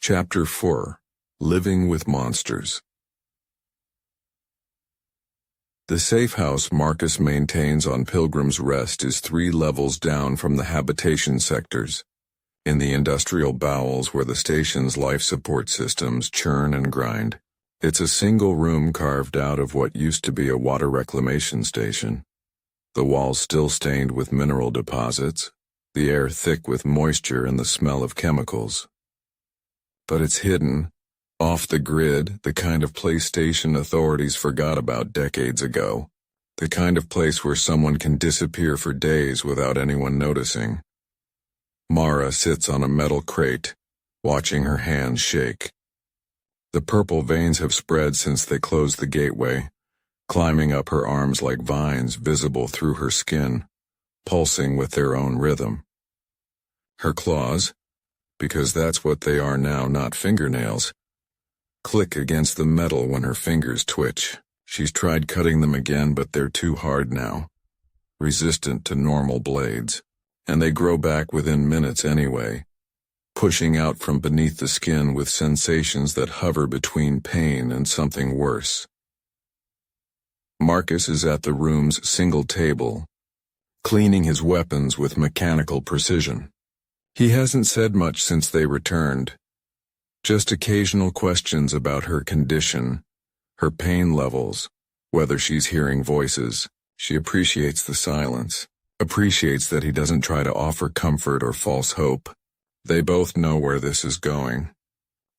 Chapter 4: Living with Monsters. The safe house Marcus maintains on Pilgrim's Rest is 3 levels down from the habitation sectors, in the industrial bowels where the station's life support systems churn and grind. It's a single room carved out of what used to be a water reclamation station. The walls still stained with mineral deposits, the air thick with moisture and the smell of chemicals. But it's hidden, off the grid, the kind of place station authorities forgot about decades ago. The kind of place where someone can disappear for days without anyone noticing. Mara sits on a metal crate, watching her hands shake. The purple veins have spread since they closed the gateway, climbing up her arms like vines visible through her skin, pulsing with their own rhythm. Her claws, because that's what they are now, not fingernails, click against the metal when her fingers twitch. She's tried cutting them again, but they're too hard now, resistant to normal blades, and they grow back within minutes anyway, pushing out from beneath the skin with sensations that hover between pain and something worse. Marcus is at the room's single table, cleaning his weapons with mechanical precision. He hasn't said much since they returned. Just occasional questions about her condition, her pain levels, whether she's hearing voices. She appreciates the silence, appreciates that he doesn't try to offer comfort or false hope. They both know where this is going.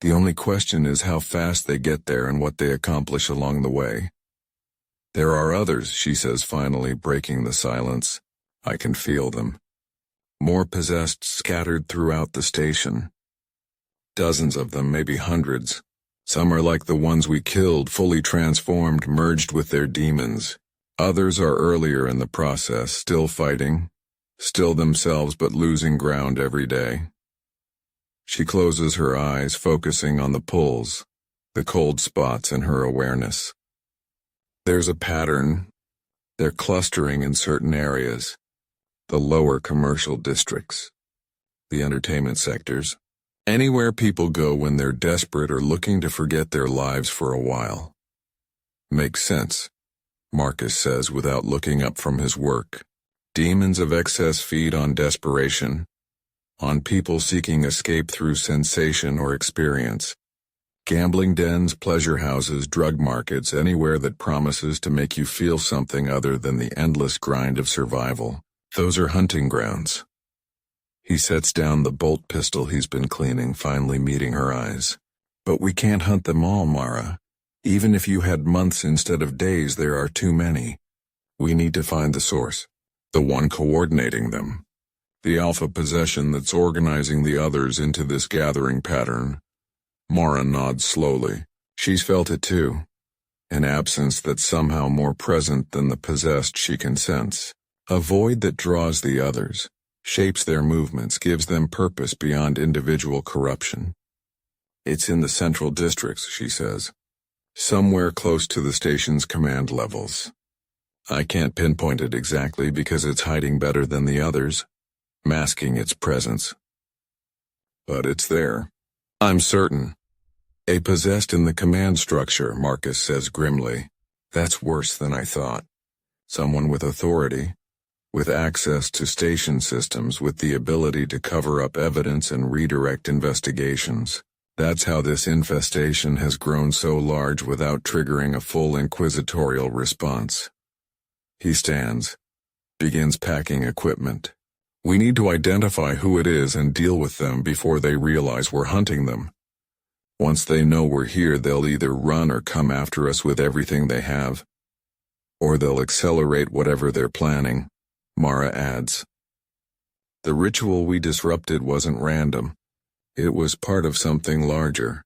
The only question is how fast they get there and what they accomplish along the way. There are others, she says, finally breaking the silence. I can feel them. More possessed scattered throughout the station. Dozens of them, maybe hundreds. Some are like the ones we killed, fully transformed, merged with their demons. Others are earlier in the process, still fighting, still themselves but losing ground every day. She closes her eyes, focusing on the pulls, the cold spots in her awareness. There's a pattern. They're clustering in certain areas. The lower commercial districts, the entertainment sectors, anywhere people go when they're desperate or looking to forget their lives for a while. Makes sense, Marcus says without looking up from his work. Demons of excess feed on desperation, on people seeking escape through sensation or experience. Gambling dens, pleasure houses, drug markets, anywhere that promises to make you feel something other than the endless grind of survival. Those are hunting grounds. He sets down the bolt pistol he's been cleaning, finally meeting her eyes. But we can't hunt them all, Mara. Even if you had months instead of days, there are too many. We need to find the source, the one coordinating them. The alpha possession that's organizing the others into this gathering pattern. Mara nods slowly. She's felt it too. An absence that's somehow more present than the possessed she can sense. A void that draws the others, shapes their movements, gives them purpose beyond individual corruption. It's in the central districts, she says. Somewhere close to the station's command levels. I can't pinpoint it exactly because it's hiding better than the others, masking its presence. But it's there. I'm certain. A possessed in the command structure, Marcus says grimly. That's worse than I thought. Someone with authority, with access to station systems, with the ability to cover up evidence and redirect investigations. That's how this infestation has grown so large without triggering a full inquisitorial response. He stands, begins packing equipment. We need to identify who it is and deal with them before they realize we're hunting them. Once they know we're here, they'll either run or come after us with everything they have. Or they'll accelerate whatever they're planning, Mara adds. The ritual we disrupted wasn't random. It was part of something larger.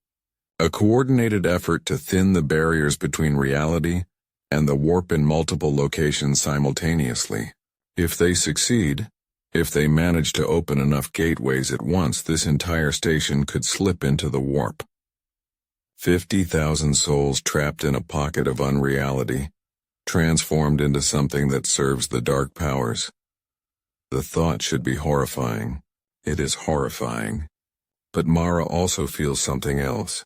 A coordinated effort to thin the barriers between reality and the warp in multiple locations simultaneously. If they succeed, if they manage to open enough gateways at once, this entire station could slip into the warp. 50,000 souls trapped in a pocket of unreality, transformed into something that serves the dark powers. The thought should be horrifying. It is horrifying. But Mara also feels something else.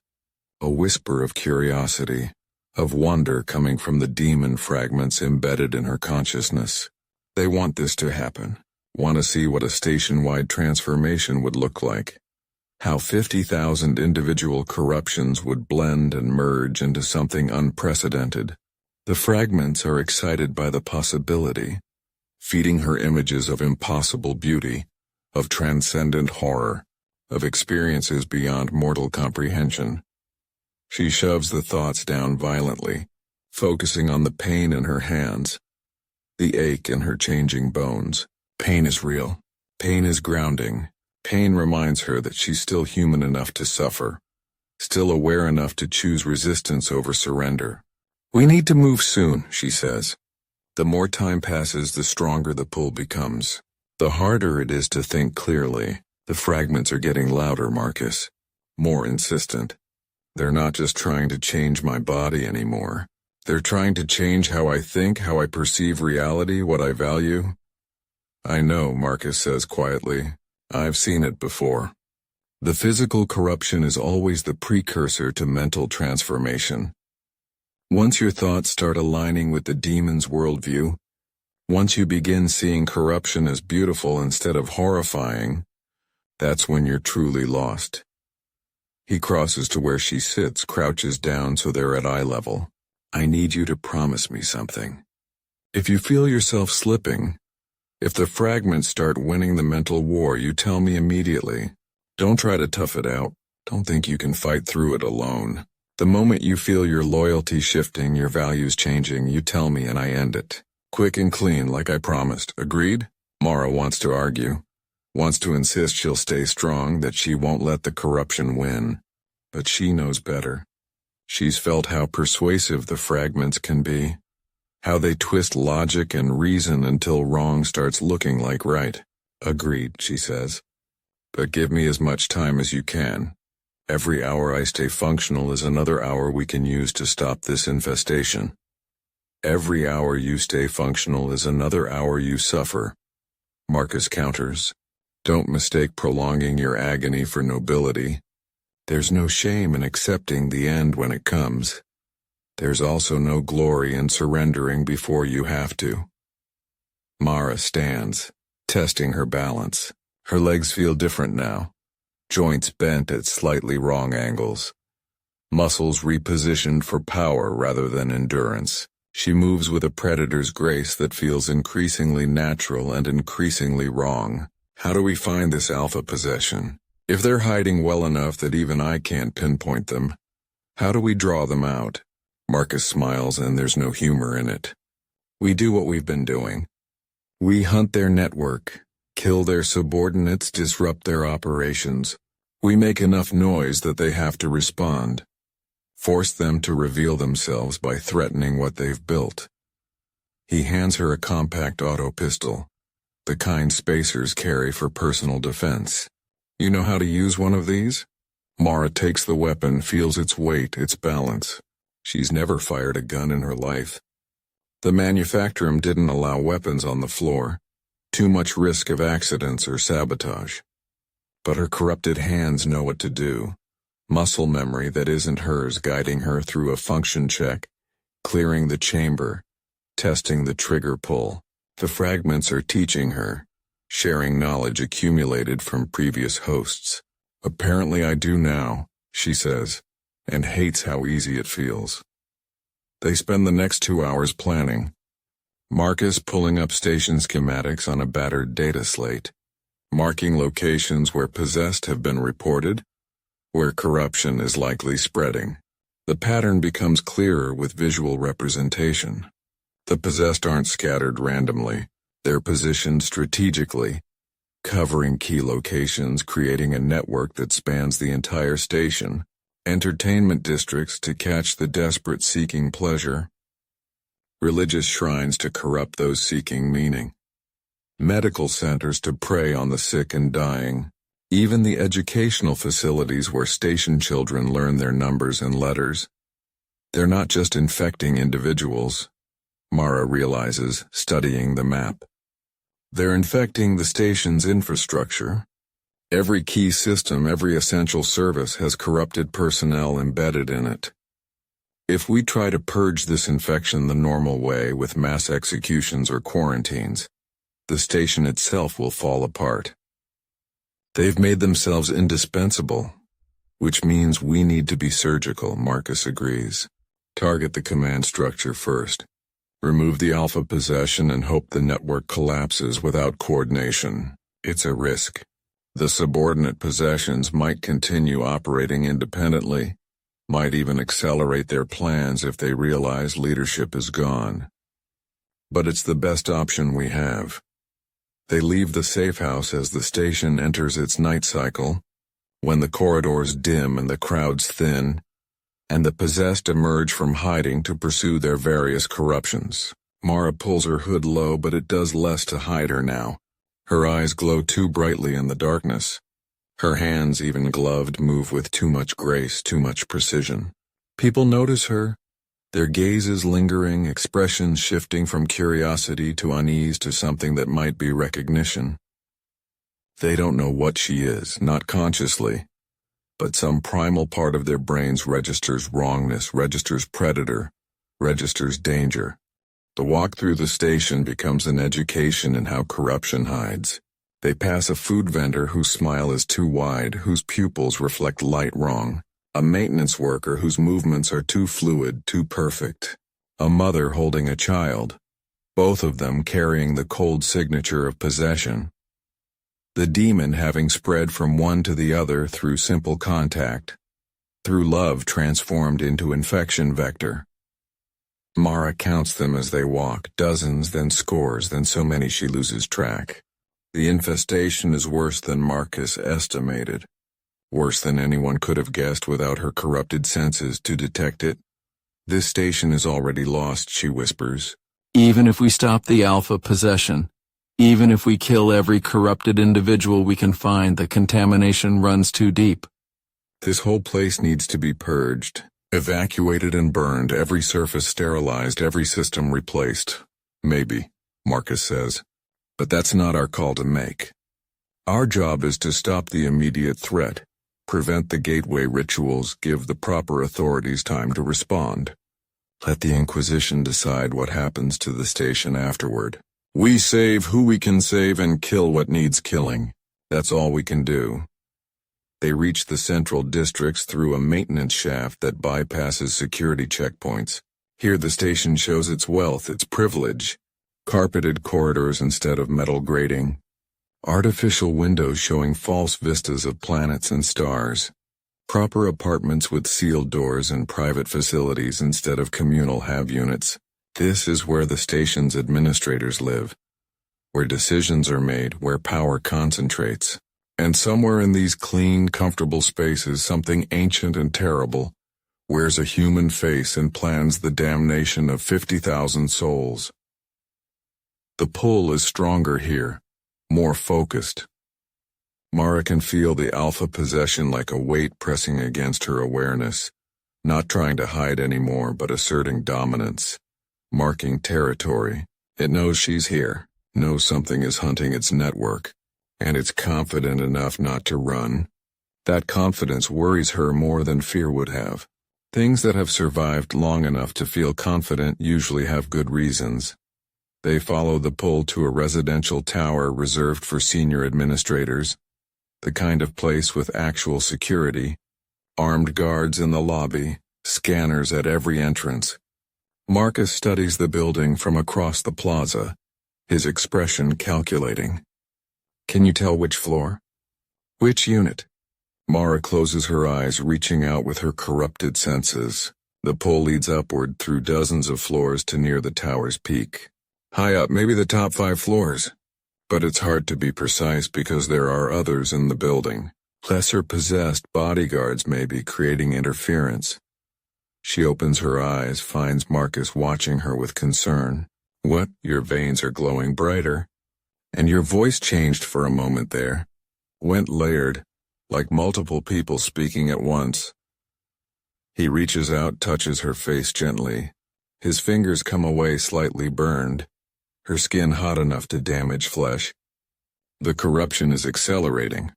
A whisper of curiosity, of wonder coming from the demon fragments embedded in her consciousness. They want this to happen, want to see what a station-wide transformation would look like. How 50,000 individual corruptions would blend and merge into something unprecedented. The fragments are excited by the possibility, feeding her images of impossible beauty, of transcendent horror, of experiences beyond mortal comprehension. She shoves the thoughts down violently, focusing on the pain in her hands, the ache in her changing bones. Pain is real. Pain is grounding. Pain reminds her that she's still human enough to suffer, still aware enough to choose resistance over surrender. We need to move soon, she says. The more time passes, the stronger the pull becomes. The harder it is to think clearly. The fragments are getting louder, Marcus. More insistent. They're not just trying to change my body anymore. They're trying to change how I think, how I perceive reality, what I value. I know, Marcus says quietly. I've seen it before. The physical corruption is always the precursor to mental transformation. Once your thoughts start aligning with the demon's worldview, once you begin seeing corruption as beautiful instead of horrifying, that's when you're truly lost. He crosses to where she sits, crouches down so they're at eye level. I need you to promise me something. If you feel yourself slipping, if the fragments start winning the mental war, you tell me immediately. Don't try to tough it out. Don't think you can fight through it alone. The moment you feel your loyalty shifting, your values changing, you tell me and I end it. Quick and clean, like I promised. Agreed? Mara wants to argue. Wants to insist she'll stay strong, that she won't let the corruption win. But she knows better. She's felt how persuasive the fragments can be. How they twist logic and reason until wrong starts looking like right. Agreed, she says. But give me as much time as you can. Every hour I stay functional is another hour we can use to stop this infestation. Every hour you stay functional is another hour you suffer. Marcus counters. Don't mistake prolonging your agony for nobility. There's no shame in accepting the end when it comes. There's also no glory in surrendering before you have to. Mara stands, testing her balance. Her legs feel different now. Joints bent at slightly wrong angles. Muscles repositioned for power rather than endurance. She moves with a predator's grace that feels increasingly natural and increasingly wrong. How do we find this alpha possession? If they're hiding well enough that even I can't pinpoint them, how do we draw them out? Marcus smiles and there's no humor in it. We do what we've been doing. We hunt their network, kill their subordinates, disrupt their operations. We make enough noise that they have to respond. Force them to reveal themselves by threatening what they've built. He hands her a compact auto pistol, the kind spacers carry for personal defense. You know how to use one of these? Mara takes the weapon, feels its weight, its balance. She's never fired a gun in her life. The manufacturer didn't allow weapons on the floor. Too much risk of accidents or sabotage. But her corrupted hands know what to do. Muscle memory that isn't hers guiding her through a function check, clearing the chamber, testing the trigger pull. The fragments are teaching her, sharing knowledge accumulated from previous hosts. Apparently I do now, she says, and hates how easy it feels. They spend the next 2 hours planning. Marcus pulling up station schematics on a battered data slate, marking locations where possessed have been reported, where corruption is likely spreading. The pattern becomes clearer with visual representation. The possessed aren't scattered randomly. They're positioned strategically, covering key locations, creating a network that spans the entire station. Entertainment districts to catch the desperate seeking pleasure. Religious shrines to corrupt those seeking meaning. Medical centers to prey on the sick and dying. Even the educational facilities where station children learn their numbers and letters. They're not just infecting individuals, Mara realizes, studying the map. They're infecting the station's infrastructure, Every key system, every essential service has corrupted personnel embedded in it. If we try to purge this infection the normal way with mass executions or quarantines, the station itself will fall apart. They've made themselves indispensable, which means we need to be surgical, Marcus agrees. Target the command structure first. Remove the alpha possession and hope the network collapses without coordination. It's a risk. The subordinate possessions might continue operating independently, might even accelerate their plans if they realize leadership is gone. But it's the best option we have. They leave the safe house as the station enters its night cycle, when the corridors dim and the crowds thin, and the possessed emerge from hiding to pursue their various corruptions. Mara pulls her hood low, but it does less to hide her now. Her eyes glow too brightly in the darkness. Her hands, even gloved, move with too much grace, too much precision. People notice her, their gazes lingering, expressions shifting from curiosity to unease to something that might be recognition. They don't know what she is, not consciously, but some primal part of their brains registers wrongness, registers predator, registers danger. The walk through the station becomes an education in how corruption hides. They pass a food vendor whose smile is too wide, whose pupils reflect light wrong, a maintenance worker whose movements are too fluid, too perfect, a mother holding a child, both of them carrying the cold signature of possession. The demon having spread from one to the other through simple contact, through love transformed into infection vector. Mara counts them as they walk, dozens, then scores, then so many she loses track. The infestation is worse than Marcus estimated, worse than anyone could have guessed without her corrupted senses to detect it. This station is already lost, she whispers. Even if we stop the alpha possession, even if we kill every corrupted individual we can find, the contamination runs too deep. This whole place needs to be purged, evacuated and burned, every surface sterilized, every system replaced. Maybe, Marcus says. But that's not our call to make. Our job is to stop the immediate threat, prevent the gateway rituals, give the proper authorities time to respond. Let the Inquisition decide what happens to the station afterward. We save who we can save and kill what needs killing. That's all we can do. They reach the central districts through a maintenance shaft that bypasses security checkpoints. Here the station shows its wealth, its privilege. Carpeted corridors instead of metal grating. Artificial windows showing false vistas of planets and stars. Proper apartments with sealed doors and private facilities instead of communal have units. This is where the station's administrators live. Where decisions are made, where power concentrates. And somewhere in these clean, comfortable spaces, something ancient and terrible wears a human face and plans the damnation of 50,000 souls. The pull is stronger here, more focused. Mara can feel the alpha possession like a weight pressing against her awareness, not trying to hide anymore but asserting dominance, marking territory. It knows she's here, knows something is hunting its network. And it's confident enough not to run. That confidence worries her more than fear would have. Things that have survived long enough to feel confident usually have good reasons. They follow the pull to a residential tower reserved for senior administrators, the kind of place with actual security, armed guards in the lobby, scanners at every entrance. Marcus studies the building from across the plaza, his expression calculating. Can you tell which floor? Which unit? Mara closes her eyes, reaching out with her corrupted senses. The pull leads upward through dozens of floors to near the tower's peak. High up, maybe the top 5 floors. But it's hard to be precise because there are others in the building. Lesser possessed bodyguards maybe, creating interference. She opens her eyes, finds Marcus watching her with concern. What? Your veins are glowing brighter. And your voice changed for a moment there. Went layered, like multiple people speaking at once. He reaches out, touches her face gently. His fingers come away slightly burned, her skin hot enough to damage flesh. The corruption is accelerating.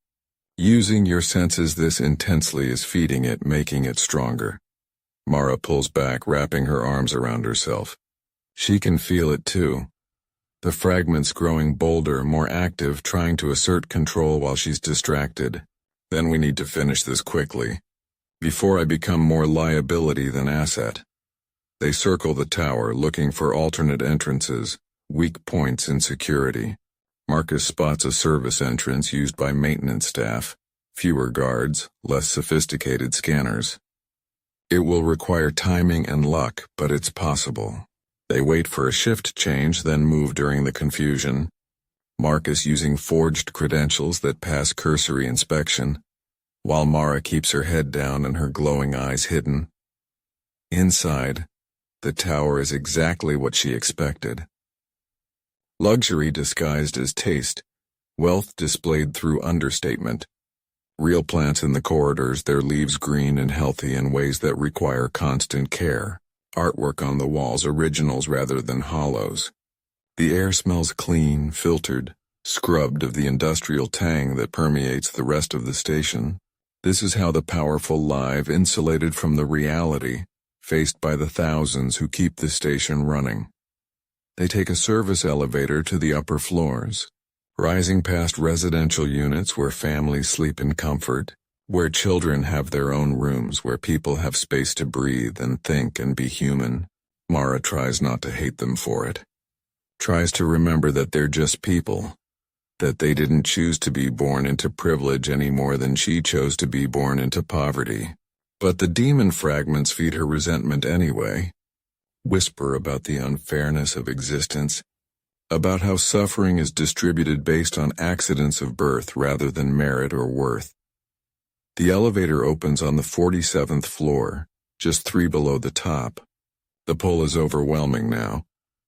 Using your senses this intensely is feeding it, making it stronger. Mara pulls back, wrapping her arms around herself. She can feel it too. The fragments growing bolder, more active, trying to assert control while she's distracted. Then we need to finish this quickly, before I become more liability than asset. They circle the tower, looking for alternate entrances, weak points in security. Marcus spots a service entrance used by maintenance staff, fewer guards, less sophisticated scanners. It will require timing and luck, but it's possible. They wait for a shift change, then move during the confusion. Marcus using forged credentials that pass cursory inspection, while Mara keeps her head down and her glowing eyes hidden. Inside, the tower is exactly what she expected. Luxury disguised as taste, wealth displayed through understatement. Real plants in the corridors, their leaves green and healthy in ways that require constant care. Artwork on the walls, originals rather than hollows. The air smells clean, filtered, scrubbed of the industrial tang that permeates the rest of the station. This is how the powerful live, insulated from the reality, faced by the thousands who keep the station running. They take a service elevator to the upper floors, rising past residential units where families sleep in comfort, where children have their own rooms, where people have space to breathe and think and be human. Mara tries not to hate them for it. Tries to remember that they're just people, that they didn't choose to be born into privilege any more than she chose to be born into poverty. But the demon fragments feed her resentment anyway. Whisper about the unfairness of existence, about how suffering is distributed based on accidents of birth rather than merit or worth. The elevator opens on the 47th floor, just 3 below the top. The pull is overwhelming now,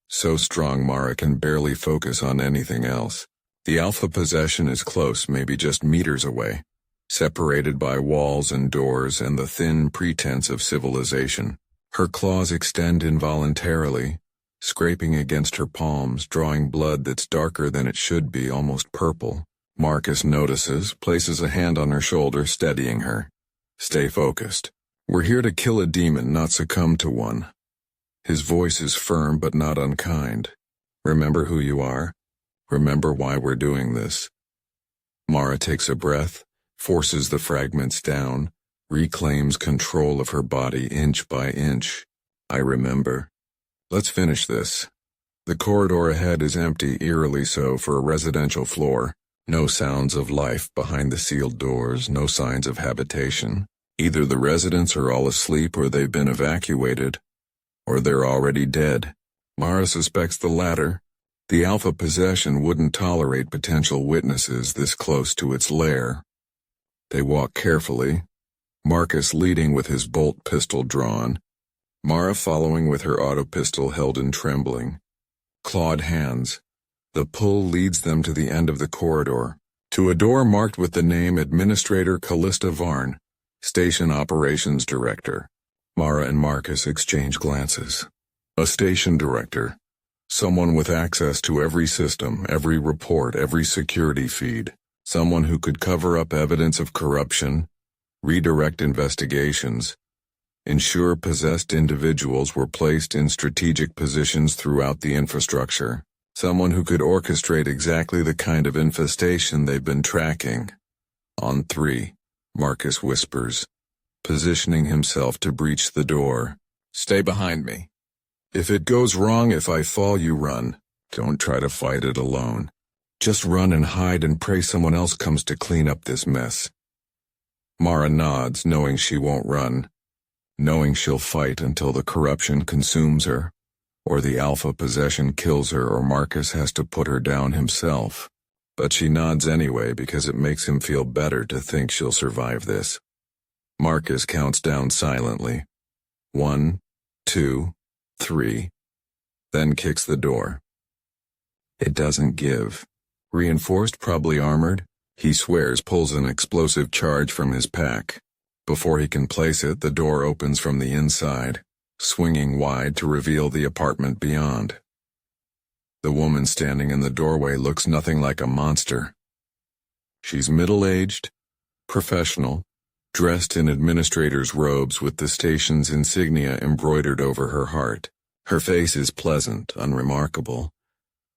so strong Mara can barely focus on anything else. The alpha possession is close, maybe just meters away, separated by walls and doors and the thin pretense of civilization. Her claws extend involuntarily, scraping against her palms, drawing blood that's darker than it should be, almost purple. Marcus notices, places a hand on her shoulder, steadying her. Stay focused. We're here to kill a demon, not succumb to one. His voice is firm but not unkind. Remember who you are. Remember why we're doing this. Mara takes a breath, forces the fragments down, reclaims control of her body inch by inch. I remember. Let's finish this. The corridor ahead is empty, eerily so for a residential floor. No sounds of life behind the sealed doors, no signs of habitation. Either the residents are all asleep or they've been evacuated, or they're already dead. Mara suspects the latter. The alpha possession wouldn't tolerate potential witnesses this close to its lair. They walk carefully, Marcus leading with his bolt pistol drawn, Mara following with her auto pistol held in trembling. Clawed hands. The pull leads them to the end of the corridor, to a door marked with the name Administrator Callista Varn, Station Operations Director. Mara and Marcus exchange glances. A station director. Someone with access to every system, every report, every security feed. Someone who could cover up evidence of corruption, redirect investigations, ensure possessed individuals were placed in strategic positions throughout the infrastructure. Someone who could orchestrate exactly the kind of infestation they've been tracking. On 3, Marcus whispers, positioning himself to breach the door. Stay behind me. If it goes wrong, if I fall, you run. Don't try to fight it alone. Just run and hide and pray someone else comes to clean up this mess. Mara nods, knowing she won't run, knowing she'll fight until the corruption consumes her, or the alpha possession kills her, or Marcus has to put her down himself. But she nods anyway because it makes him feel better to think she'll survive this. Marcus counts down silently. 1, 2, 3, then kicks the door. It doesn't give. Reinforced, probably armored, he swears, pulls an explosive charge from his pack. Before he can place it, the door opens from the inside, swinging wide to reveal the apartment beyond. The woman standing in the doorway looks nothing like a monster. She's middle-aged, Professional, dressed in administrator's robes with the station's insignia embroidered over her heart. Her face is pleasant, unremarkable,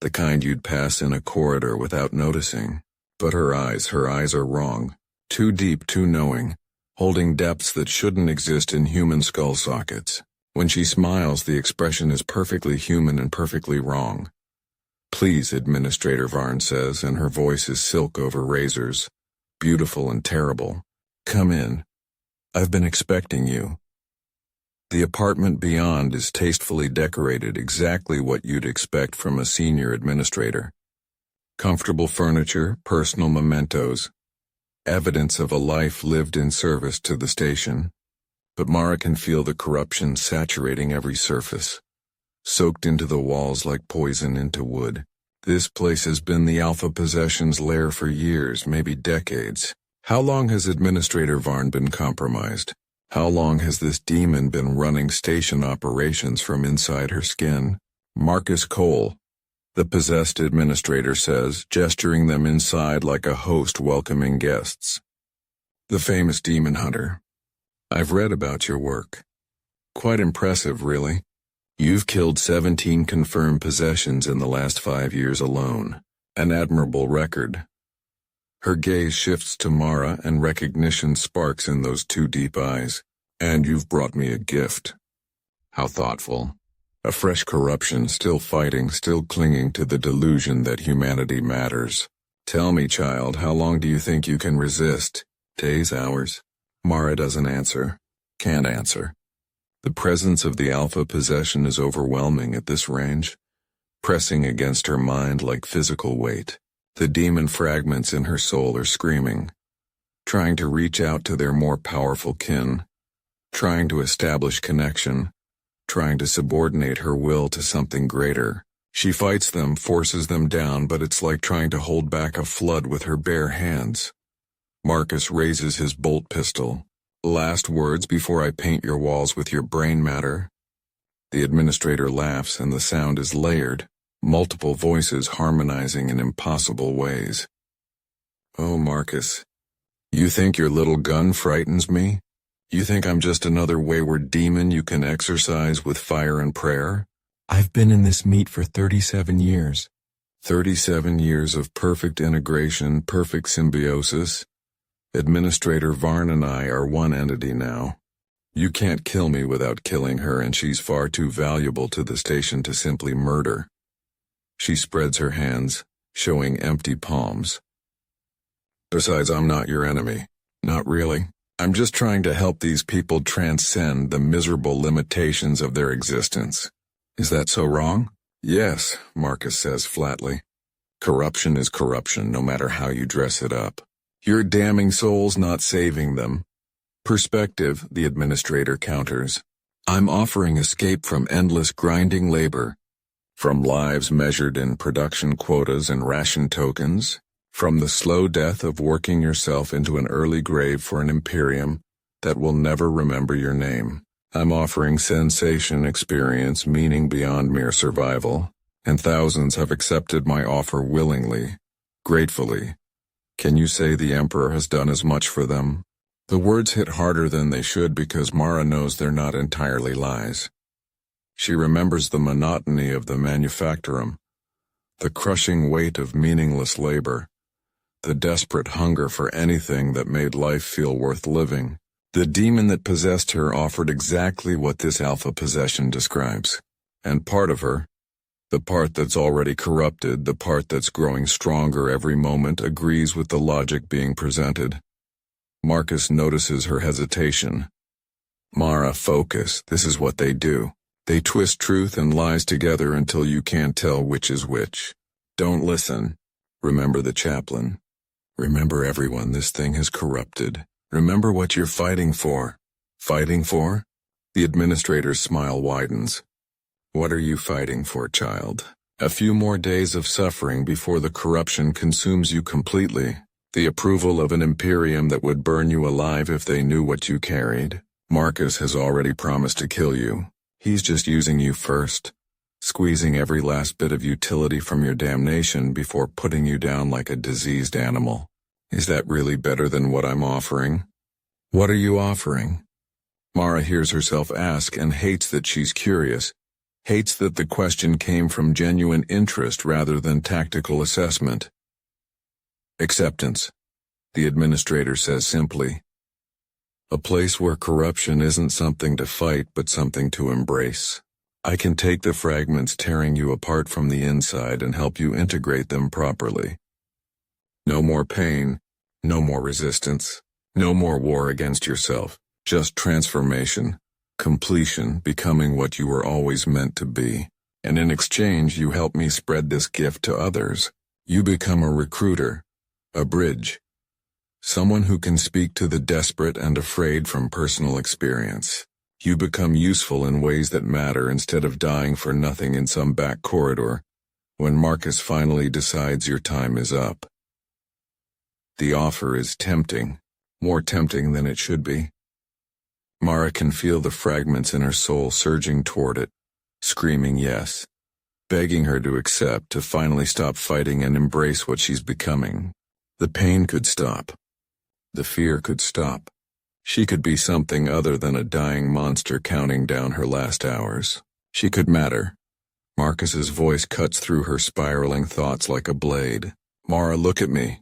the kind you'd pass in a corridor without noticing. But her eyes are wrong. Too deep, too knowing, holding depths that shouldn't exist in human skull sockets. When she smiles, the expression is perfectly human and perfectly wrong. "Please," Administrator Varn says, and her voice is silk over razors, beautiful and terrible. "Come in. I've been expecting you." The apartment beyond is tastefully decorated, exactly what you'd expect from a senior administrator. Comfortable furniture, personal mementos, evidence of a life lived in service to the station. But Mara can feel the corruption saturating every surface, soaked into the walls like poison into wood. This place has been the Alpha Possession's lair for years, maybe decades. How long has Administrator Varn been compromised? How long has this demon been running station operations from inside her skin? Marcus Cole, the possessed administrator says, gesturing them inside like a host welcoming guests. "The famous demon hunter. I've read about your work. Quite impressive, really. You've killed 17 confirmed possessions in the last 5 years alone. An admirable record." Her gaze shifts to Mara and recognition sparks in those two deep eyes. "And you've brought me a gift." How thoughtful. A fresh corruption, still fighting, still clinging to the delusion that humanity matters. "Tell me, child, how long do you think you can resist?" "Days, hours." Mara doesn't answer. Can't answer. The presence of the Alpha Possession is overwhelming at this range, pressing against her mind like physical weight. The demon fragments in her soul are screaming, trying to reach out to their more powerful kin, trying to establish connection, trying to subordinate her will to something greater. She fights them, forces them down, but it's like trying to hold back a flood with her bare hands. Marcus raises his bolt pistol. "Last words before I paint your walls with your brain matter." The administrator laughs, and the sound is layered, multiple voices harmonizing in impossible ways. "Oh, Marcus, you think your little gun frightens me? You think I'm just another wayward demon you can exorcise with fire and prayer? I've been in this meat for 37 years. 37 years of perfect integration, perfect symbiosis. Administrator Varn and I are one entity now. You can't kill me without killing her, and she's far too valuable to the station to simply murder." She spreads her hands, showing empty palms. "Besides, I'm not your enemy. Not really. I'm just trying to help these people transcend the miserable limitations of their existence." "Is that so wrong?" "Yes," Marcus says flatly. "Corruption is corruption, no matter how you dress it up. You're damning souls, not saving them." "Perspective," the administrator counters. "I'm offering escape from endless grinding labor, from lives measured in production quotas and ration tokens, from the slow death of working yourself into an early grave for an Imperium that will never remember your name. I'm offering sensation, experience, meaning beyond mere survival, and thousands have accepted my offer willingly, gratefully. Can you say the Emperor has done as much for them?" The words hit harder than they should because Mara knows they're not entirely lies. She remembers the monotony of the manufactorum, the crushing weight of meaningless labor, the desperate hunger for anything that made life feel worth living. The demon that possessed her offered exactly what this Alpha Possession describes. And part of her, the part that's already corrupted, the part that's growing stronger every moment, agrees with the logic being presented. Marcus notices her hesitation. "Mara, focus. This is what they do. They twist truth and lies together until you can't tell which is which. Don't listen. Remember the chaplain. Remember everyone this thing has corrupted. Remember what you're fighting for." "Fighting for?" The administrator's smile widens. "What are you fighting for, child? A few more days of suffering before the corruption consumes you completely. The approval of an Imperium that would burn you alive if they knew what you carried. Marcus has already promised to kill you. He's just using you first, squeezing every last bit of utility from your damnation before putting you down like a diseased animal. Is that really better than what I'm offering? What are you offering? Mara hears herself ask and hates that she's curious, hates that the question came from genuine interest rather than tactical assessment. Acceptance, the administrator says simply. A place where corruption isn't something to fight but something to embrace. I can take the fragments tearing you apart from the inside and help you integrate them properly. No more pain, no more resistance, no more war against yourself, just transformation, completion, becoming what you were always meant to be. And in exchange you help me spread this gift to others. You become a recruiter, a bridge. Someone who can speak to the desperate and afraid from personal experience. You become useful in ways that matter instead of dying for nothing in some back corridor, when Marcus finally decides your time is up. The offer is tempting, more tempting than it should be. Mara can feel the fragments in her soul surging toward it, screaming yes, begging her to accept, to finally stop fighting and embrace what she's becoming. The pain could stop. The fear could stop. She could be something other than a dying monster counting down her last hours. She could matter. Marcus's voice cuts through her spiraling thoughts like a blade. Mara, look at me.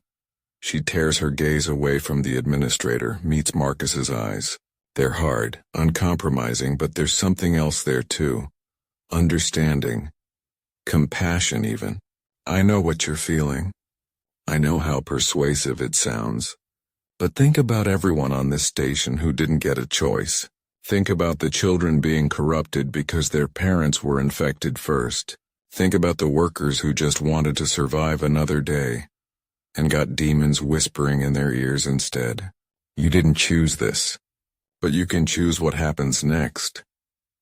She tears her gaze away from the administrator, meets Marcus's eyes. They're hard, uncompromising, but there's something else there too. Understanding. Compassion even. I know what you're feeling. I know how persuasive it sounds. But think about everyone on this station who didn't get a choice. Think about the children being corrupted because their parents were infected first. Think about the workers who just wanted to survive another day and got demons whispering in their ears instead. You didn't choose this, but you can choose what happens next.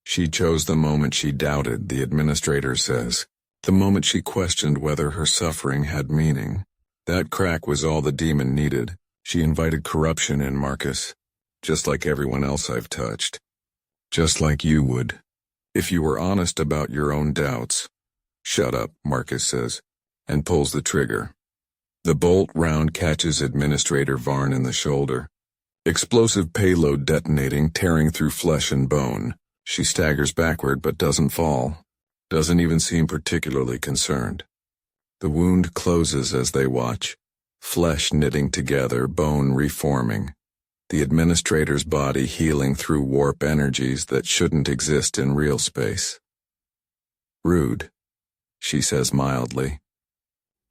She chose the moment she doubted, the administrator says, the moment she questioned whether her suffering had meaning. That crack was all the demon needed. She invited corruption in, Marcus, just like everyone else I've touched. Just like you would, if you were honest about your own doubts. Shut up, Marcus says, and pulls the trigger. The bolt round catches Administrator Varn in the shoulder. Explosive payload detonating, tearing through flesh and bone. She staggers backward but doesn't fall. Doesn't even seem particularly concerned. The wound closes as they watch. Flesh knitting together, bone reforming. The administrator's body healing through warp energies that shouldn't exist in real space. Rude, she says mildly.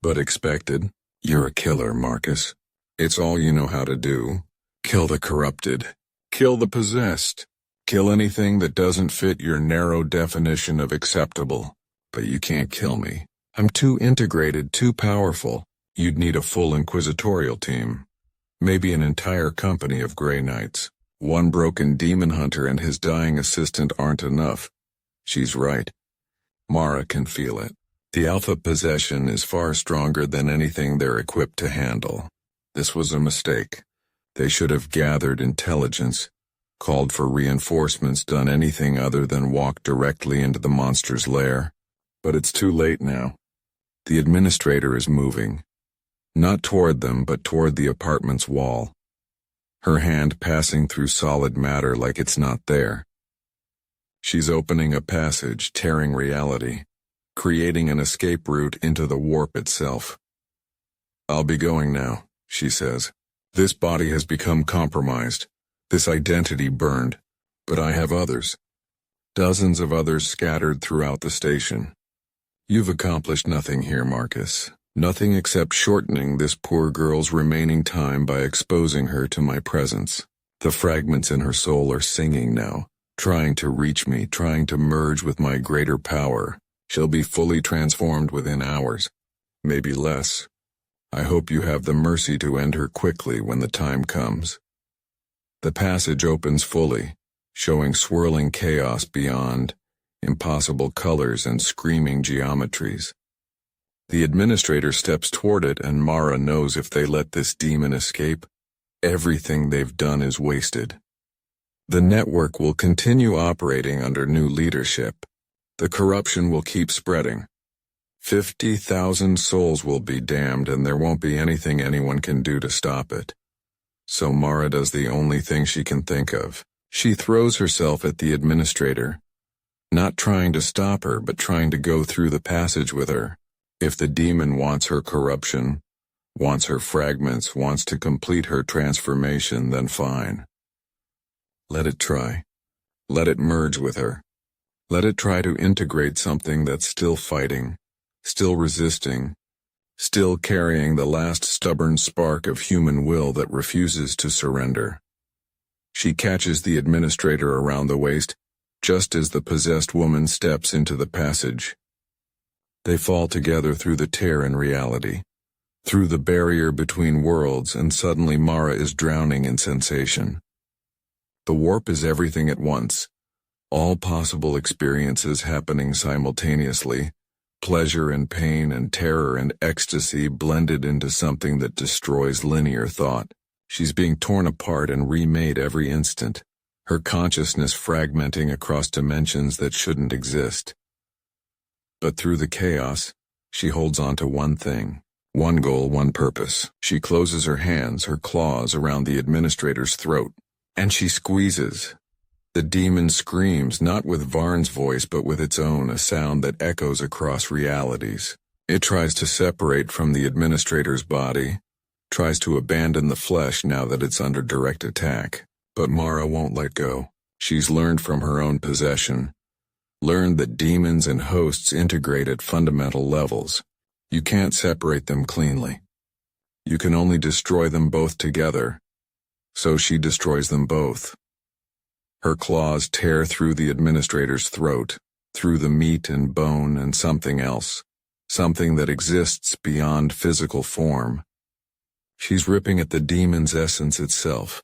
But expected. You're a killer, Marcus. It's all you know how to do. Kill the corrupted. Kill the possessed. Kill anything that doesn't fit your narrow definition of acceptable. But you can't kill me. I'm too integrated, too powerful. You'd need a full inquisitorial team. Maybe an entire company of Grey Knights. One broken demon hunter and his dying assistant aren't enough. She's right. Mara can feel it. The alpha possession is far stronger than anything they're equipped to handle. This was a mistake. They should have gathered intelligence, called for reinforcements, done anything other than walk directly into the monster's lair. But it's too late now. The administrator is moving. Not toward them, but toward the apartment's wall. Her hand passing through solid matter like it's not there. She's opening a passage, tearing reality, creating an escape route into the warp itself. I'll be going now, she says. This body has become compromised, this identity burned, but I have others. Dozens of others scattered throughout the station. You've accomplished nothing here, Marcus. Nothing except shortening this poor girl's remaining time by exposing her to my presence. The fragments in her soul are singing now, trying to reach me, trying to merge with my greater power. She'll be fully transformed within hours, maybe less. I hope you have the mercy to end her quickly when the time comes. The passage opens fully, showing swirling chaos beyond, impossible colors and screaming geometries. The administrator steps toward it, and Mara knows if they let this demon escape, everything they've done is wasted. The network will continue operating under new leadership. The corruption will keep spreading. 50,000 souls will be damned and there won't be anything anyone can do to stop it. So Mara does the only thing she can think of. She throws herself at the administrator, not trying to stop her but trying to go through the passage with her. If the demon wants her corruption, wants her fragments, wants to complete her transformation, then fine. Let it try. Let it merge with her. Let it try to integrate something that's still fighting, still resisting, still carrying the last stubborn spark of human will that refuses to surrender. She catches the administrator around the waist, just as the possessed woman steps into the passage. They fall together through the tear in reality, through the barrier between worlds, and suddenly Mara is drowning in sensation. The warp is everything at once, all possible experiences happening simultaneously, pleasure and pain and terror and ecstasy blended into something that destroys linear thought. She's being torn apart and remade every instant, her consciousness fragmenting across dimensions that shouldn't exist. But through the chaos, she holds on to one thing, one goal, one purpose. She closes her hands, her claws around the administrator's throat, and she squeezes. The demon screams, not with Varn's voice but with its own, a sound that echoes across realities. It tries to separate from the administrator's body, tries to abandon the flesh now that it's under direct attack. But Mara won't let go. She's learned from her own possession, learned that demons and hosts integrate at fundamental levels. You can't separate them cleanly. You can only destroy them both together. So she destroys them both. Her claws tear through the administrator's throat, through the meat and bone and something else, something that exists beyond physical form. She's ripping at the demon's essence itself,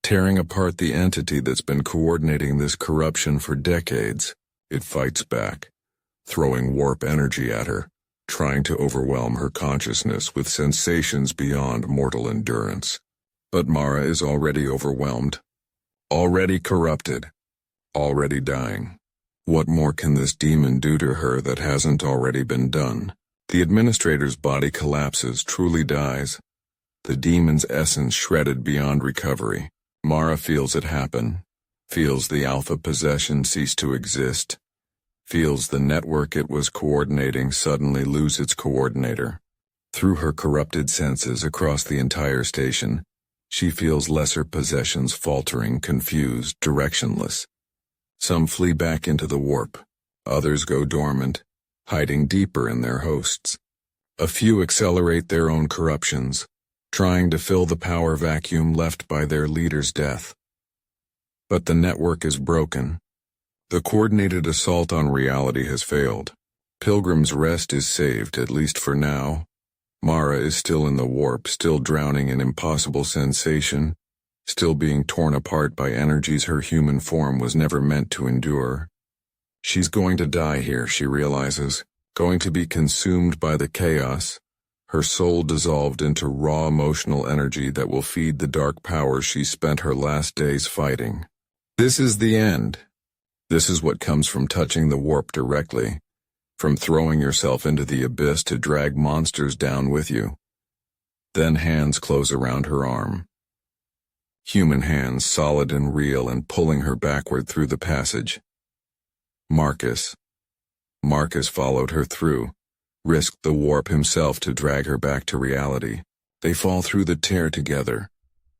tearing apart the entity that's been coordinating this corruption for decades. It fights back, throwing warp energy at her, trying to overwhelm her consciousness with sensations beyond mortal endurance. But Mara is already overwhelmed, already corrupted, already dying. What more can this demon do to her that hasn't already been done? The administrator's body collapses, truly dies, the demon's essence shredded beyond recovery. Mara feels it happen, feels the alpha possession cease to exist, feels the network it was coordinating suddenly lose its coordinator. Through her corrupted senses across the entire station, she feels lesser possessions faltering, confused, directionless. Some flee back into the warp, others go dormant, hiding deeper in their hosts. A few accelerate their own corruptions, trying to fill the power vacuum left by their leader's death. But the network is broken. The coordinated assault on reality has failed. Pilgrim's Rest is saved, at least for now. Mara is still in the warp, still drowning in impossible sensation, still being torn apart by energies her human form was never meant to endure. She's going to die here, she realizes, going to be consumed by the chaos, her soul dissolved into raw emotional energy that will feed the dark powers she spent her last days fighting. This is the end. This is what comes from touching the warp directly, from throwing yourself into the abyss to drag monsters down with you. Then hands close around her arm. Human hands, solid and real, and pulling her backward through the passage. Marcus followed her through, risked the warp himself to drag her back to reality. They fall through the tear together,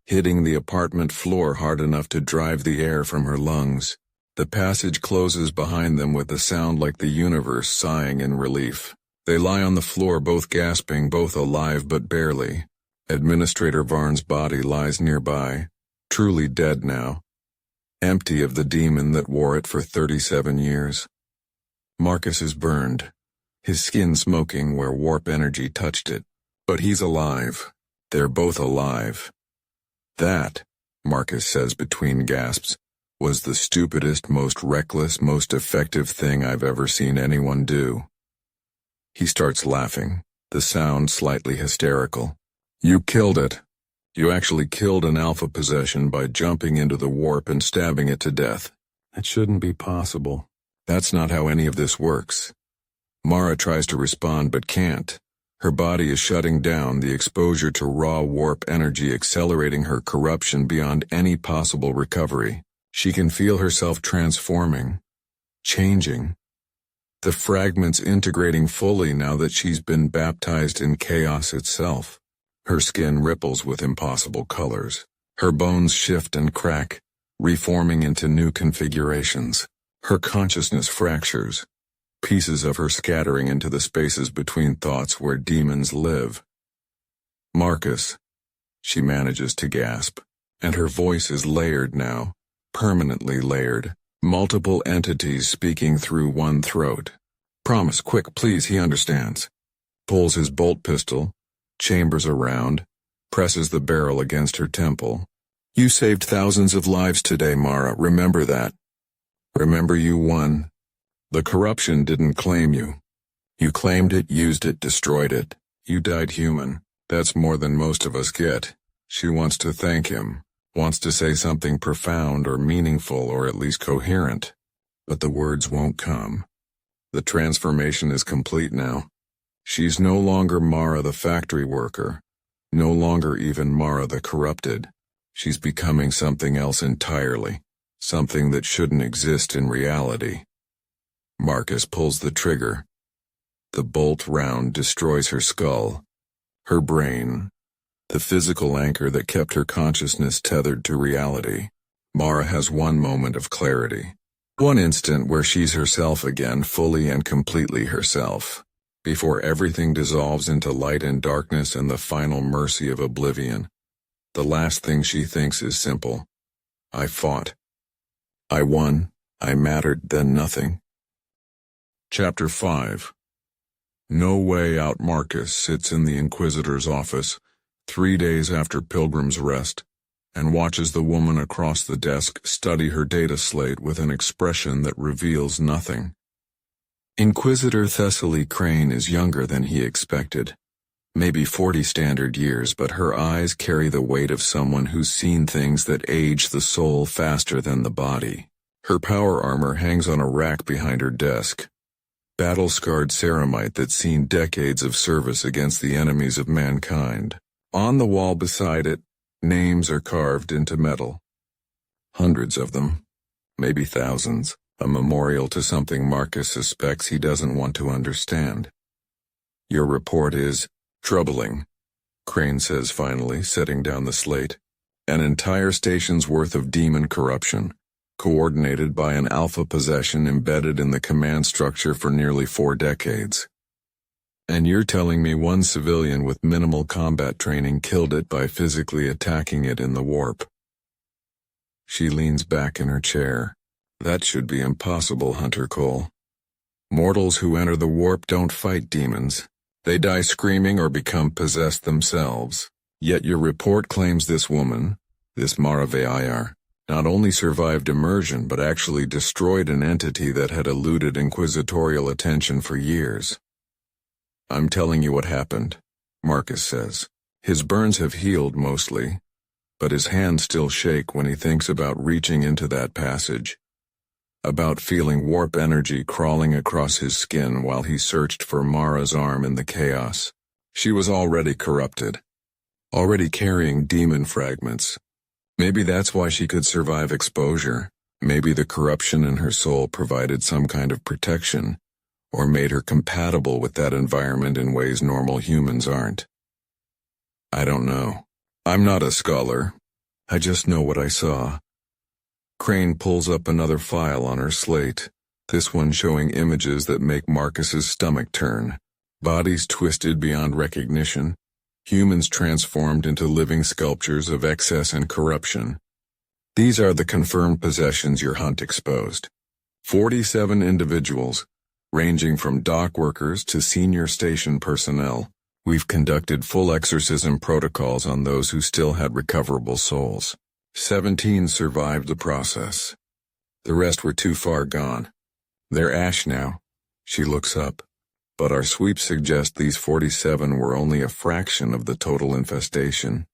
hitting the apartment floor hard enough to drive the air from her lungs. The passage closes behind them with a sound like the universe sighing in relief. They lie on the floor, both gasping, both alive but barely. Administrator Varn's body lies nearby, truly dead now, empty of the demon that wore it for 37 years. Marcus is burned, his skin smoking where warp energy touched it. But he's alive. They're both alive. That, Marcus says between gasps, was the stupidest, most reckless, most effective thing I've ever seen anyone do. He starts laughing, the sound slightly hysterical. You killed it. You actually killed an alpha possession by jumping into the warp and stabbing it to death. It shouldn't be possible. That's not how any of this works. Mara tries to respond but can't. Her body is shutting down, the exposure to raw warp energy accelerating her corruption beyond any possible recovery. She can feel herself transforming, changing. The fragments integrating fully now that she's been baptized in chaos itself. Her skin ripples with impossible colors. Her bones shift and crack, reforming into new configurations. Her consciousness fractures, pieces of her scattering into the spaces between thoughts where demons live. Marcus, she manages to gasp, and her voice is layered now, permanently layered, multiple entities speaking through one throat. Promise, quick, please, he understands. Pulls his bolt pistol, chambers around, presses the barrel against her temple. You saved thousands of lives today, Mara, remember that. Remember you won. The corruption didn't claim you. You claimed it, used it, destroyed it. You died human. That's more than most of us get. She wants to thank him, wants to say something profound or meaningful or at least coherent. But the words won't come. The transformation is complete now. She's no longer Mara the factory worker, no longer even Mara the corrupted. She's becoming something else entirely, something that shouldn't exist in reality. Marcus pulls the trigger. The bolt round destroys her skull, her brain, the physical anchor that kept her consciousness tethered to reality. Mara has one moment of clarity. One instant where she's herself again, fully and completely herself, before everything dissolves into light and darkness and the final mercy of oblivion. The last thing she thinks is simple. I fought. I won. I mattered, then nothing. Chapter 5. No Way Out. Marcus sits in the Inquisitor's office, 3 days after Pilgrim's Rest, and watches the woman across the desk study her data slate with an expression that reveals nothing. Inquisitor Thessaly Crane is younger than he expected. Maybe 40 standard years, but her eyes carry the weight of someone who's seen things that age the soul faster than the body. Her power armor hangs on a rack behind her desk. Battle-scarred ceramite that's seen decades of service against the enemies of mankind. On the wall beside it, names are carved into metal. Hundreds of them, maybe thousands, a memorial to something Marcus suspects he doesn't want to understand. Your report is troubling, Crane says finally, setting down the slate. An entire station's worth of demon corruption, coordinated by an alpha possession embedded in the command structure for nearly 4 decades. And you're telling me one civilian with minimal combat training killed it by physically attacking it in the warp. She leans back in her chair. That should be impossible, Hunter Cole. Mortals who enter the warp don't fight demons. They die screaming or become possessed themselves. Yet your report claims this woman, this Mara Veayar, not only survived immersion but actually destroyed an entity that had eluded inquisitorial attention for years. I'm telling you what happened, Marcus says. His burns have healed mostly, but his hands still shake when he thinks about reaching into that passage, about feeling warp energy crawling across his skin while he searched for Mara's arm in the chaos. She was already corrupted, already carrying demon fragments. Maybe that's why she could survive exposure. Maybe the corruption in her soul provided some kind of protection, or made her compatible with that environment in ways normal humans aren't. I don't know. I'm not a scholar. I just know what I saw. Crane pulls up another file on her slate, this one showing images that make Marcus's stomach turn. Bodies twisted beyond recognition, humans transformed into living sculptures of excess and corruption. These are the confirmed possessions your hunt exposed. 47 individuals, ranging from dock workers to senior station personnel. We've conducted full exorcism protocols on those who still had recoverable souls. 17 survived the process. The rest were too far gone. They're ash now. She looks up. But our sweeps suggest these 47 were only a fraction of the total infestation.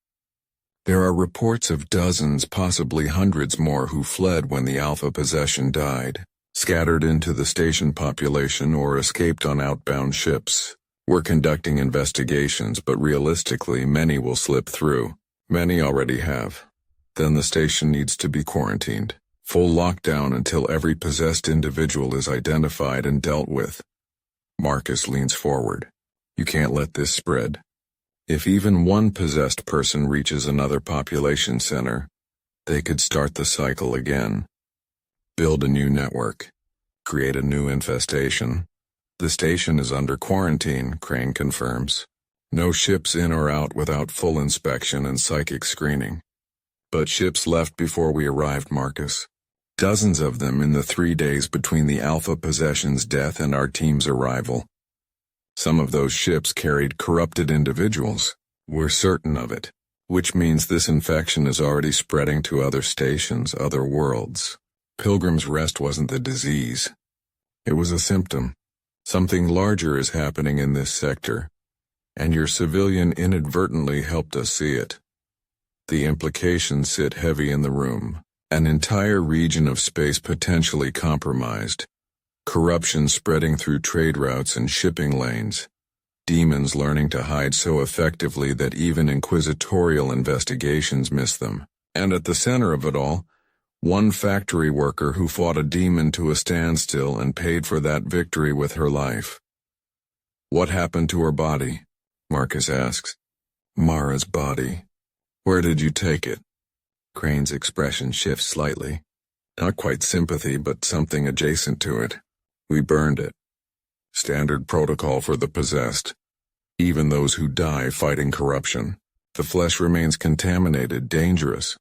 There are reports of dozens, possibly hundreds more who fled when the alpha possession died. scattered into the station population or escaped on outbound ships. We're conducting investigations, but realistically, many will slip through. Many already have. Then the station needs to be quarantined. Full lockdown until every possessed individual is identified and dealt with. Marcus leans forward. You can't let this spread. If even one possessed person reaches another population center, they could start the cycle again. Build a new network. Create a new infestation. The station is under quarantine, Crane confirms. No ships in or out without full inspection and psychic screening. But ships left before we arrived, Marcus. Dozens of them in the 3 days between the Alpha Possession's death and our team's arrival. Some of those ships carried corrupted individuals. We're certain of it. Which means this infection is already spreading to other stations, other worlds. Pilgrim's Rest wasn't the disease. It was a symptom. Something larger is happening in this sector, and your civilian inadvertently helped us see it. The implications sit heavy in the room. An entire region of space potentially compromised. Corruption spreading through trade routes and shipping lanes. Demons learning to hide so effectively that even inquisitorial investigations miss them. And at the center of it all, one factory worker who fought a demon to a standstill and paid for that victory with her life. What happened to her body? Marcus asks. Mara's body. Where did you take it? Crane's expression shifts slightly. Not quite sympathy, but something adjacent to it. We burned it. Standard protocol for the possessed. Even those who die fighting corruption. The flesh remains contaminated, dangerous.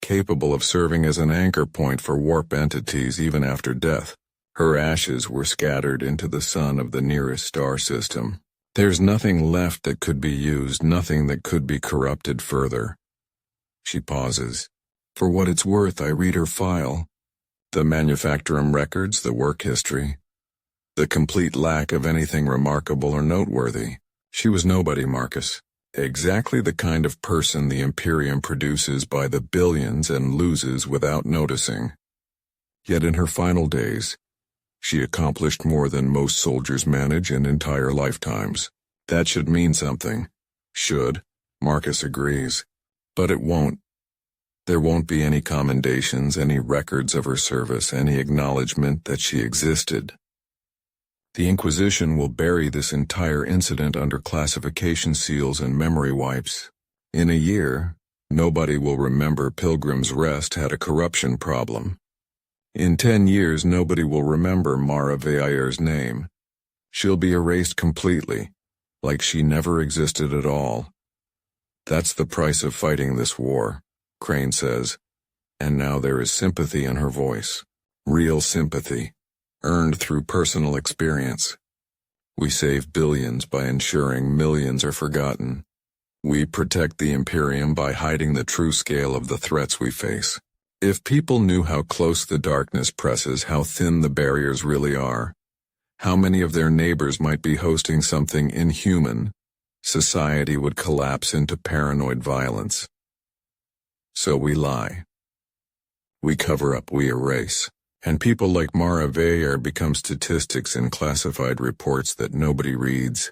Capable of serving as an anchor point for warp entities even after death. Her ashes were scattered into the sun of the nearest star system. There's nothing left that could be used, nothing that could be corrupted further. She pauses. For what it's worth, I read her file. The manufacturing records, the work history. The complete lack of anything remarkable or noteworthy. She was nobody, Marcus. Exactly the kind of person the Imperium produces by the billions and loses without noticing. Yet in her final days, she accomplished more than most soldiers manage in entire lifetimes. That should mean something. Should, Marcus agrees. But it won't. There won't be any commendations, any records of her service, any acknowledgement that she existed. The Inquisition will bury this entire incident under classification seals and memory wipes. In a year, nobody will remember Pilgrim's Rest had a corruption problem. In 10 years, nobody will remember Mara Veiller's name. She'll be erased completely, like she never existed at all. That's the price of fighting this war, Crane says, and now there is sympathy in her voice. Real sympathy, earned through personal experience. We save billions by ensuring millions are forgotten. We protect the Imperium by hiding the true scale of the threats we face. If people knew how close the darkness presses, how thin the barriers really are, how many of their neighbors might be hosting something inhuman, society would collapse into paranoid violence. So we lie. We cover up, we erase. And people like Mara Veiller become statistics in classified reports that nobody reads.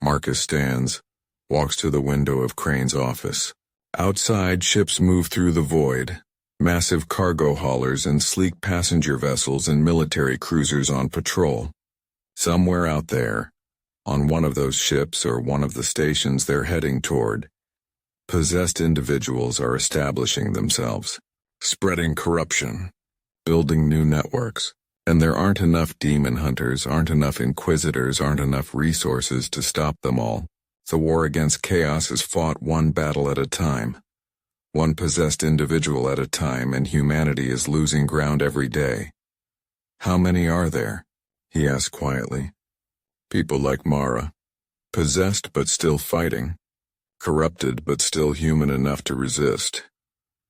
Marcus stands, walks to the window of Crane's office. Outside, ships move through the void. Massive cargo haulers and sleek passenger vessels and military cruisers on patrol. Somewhere out there, on one of those ships or one of the stations they're heading toward, possessed individuals are establishing themselves, spreading corruption, building new networks, and there aren't enough demon hunters, aren't enough inquisitors, aren't enough resources to stop them all. The war against chaos is fought one battle at a time. One possessed individual at a time, and humanity is losing ground every day. How many are there? He asked quietly. People like Mara. Possessed but still fighting. Corrupted but still human enough to resist.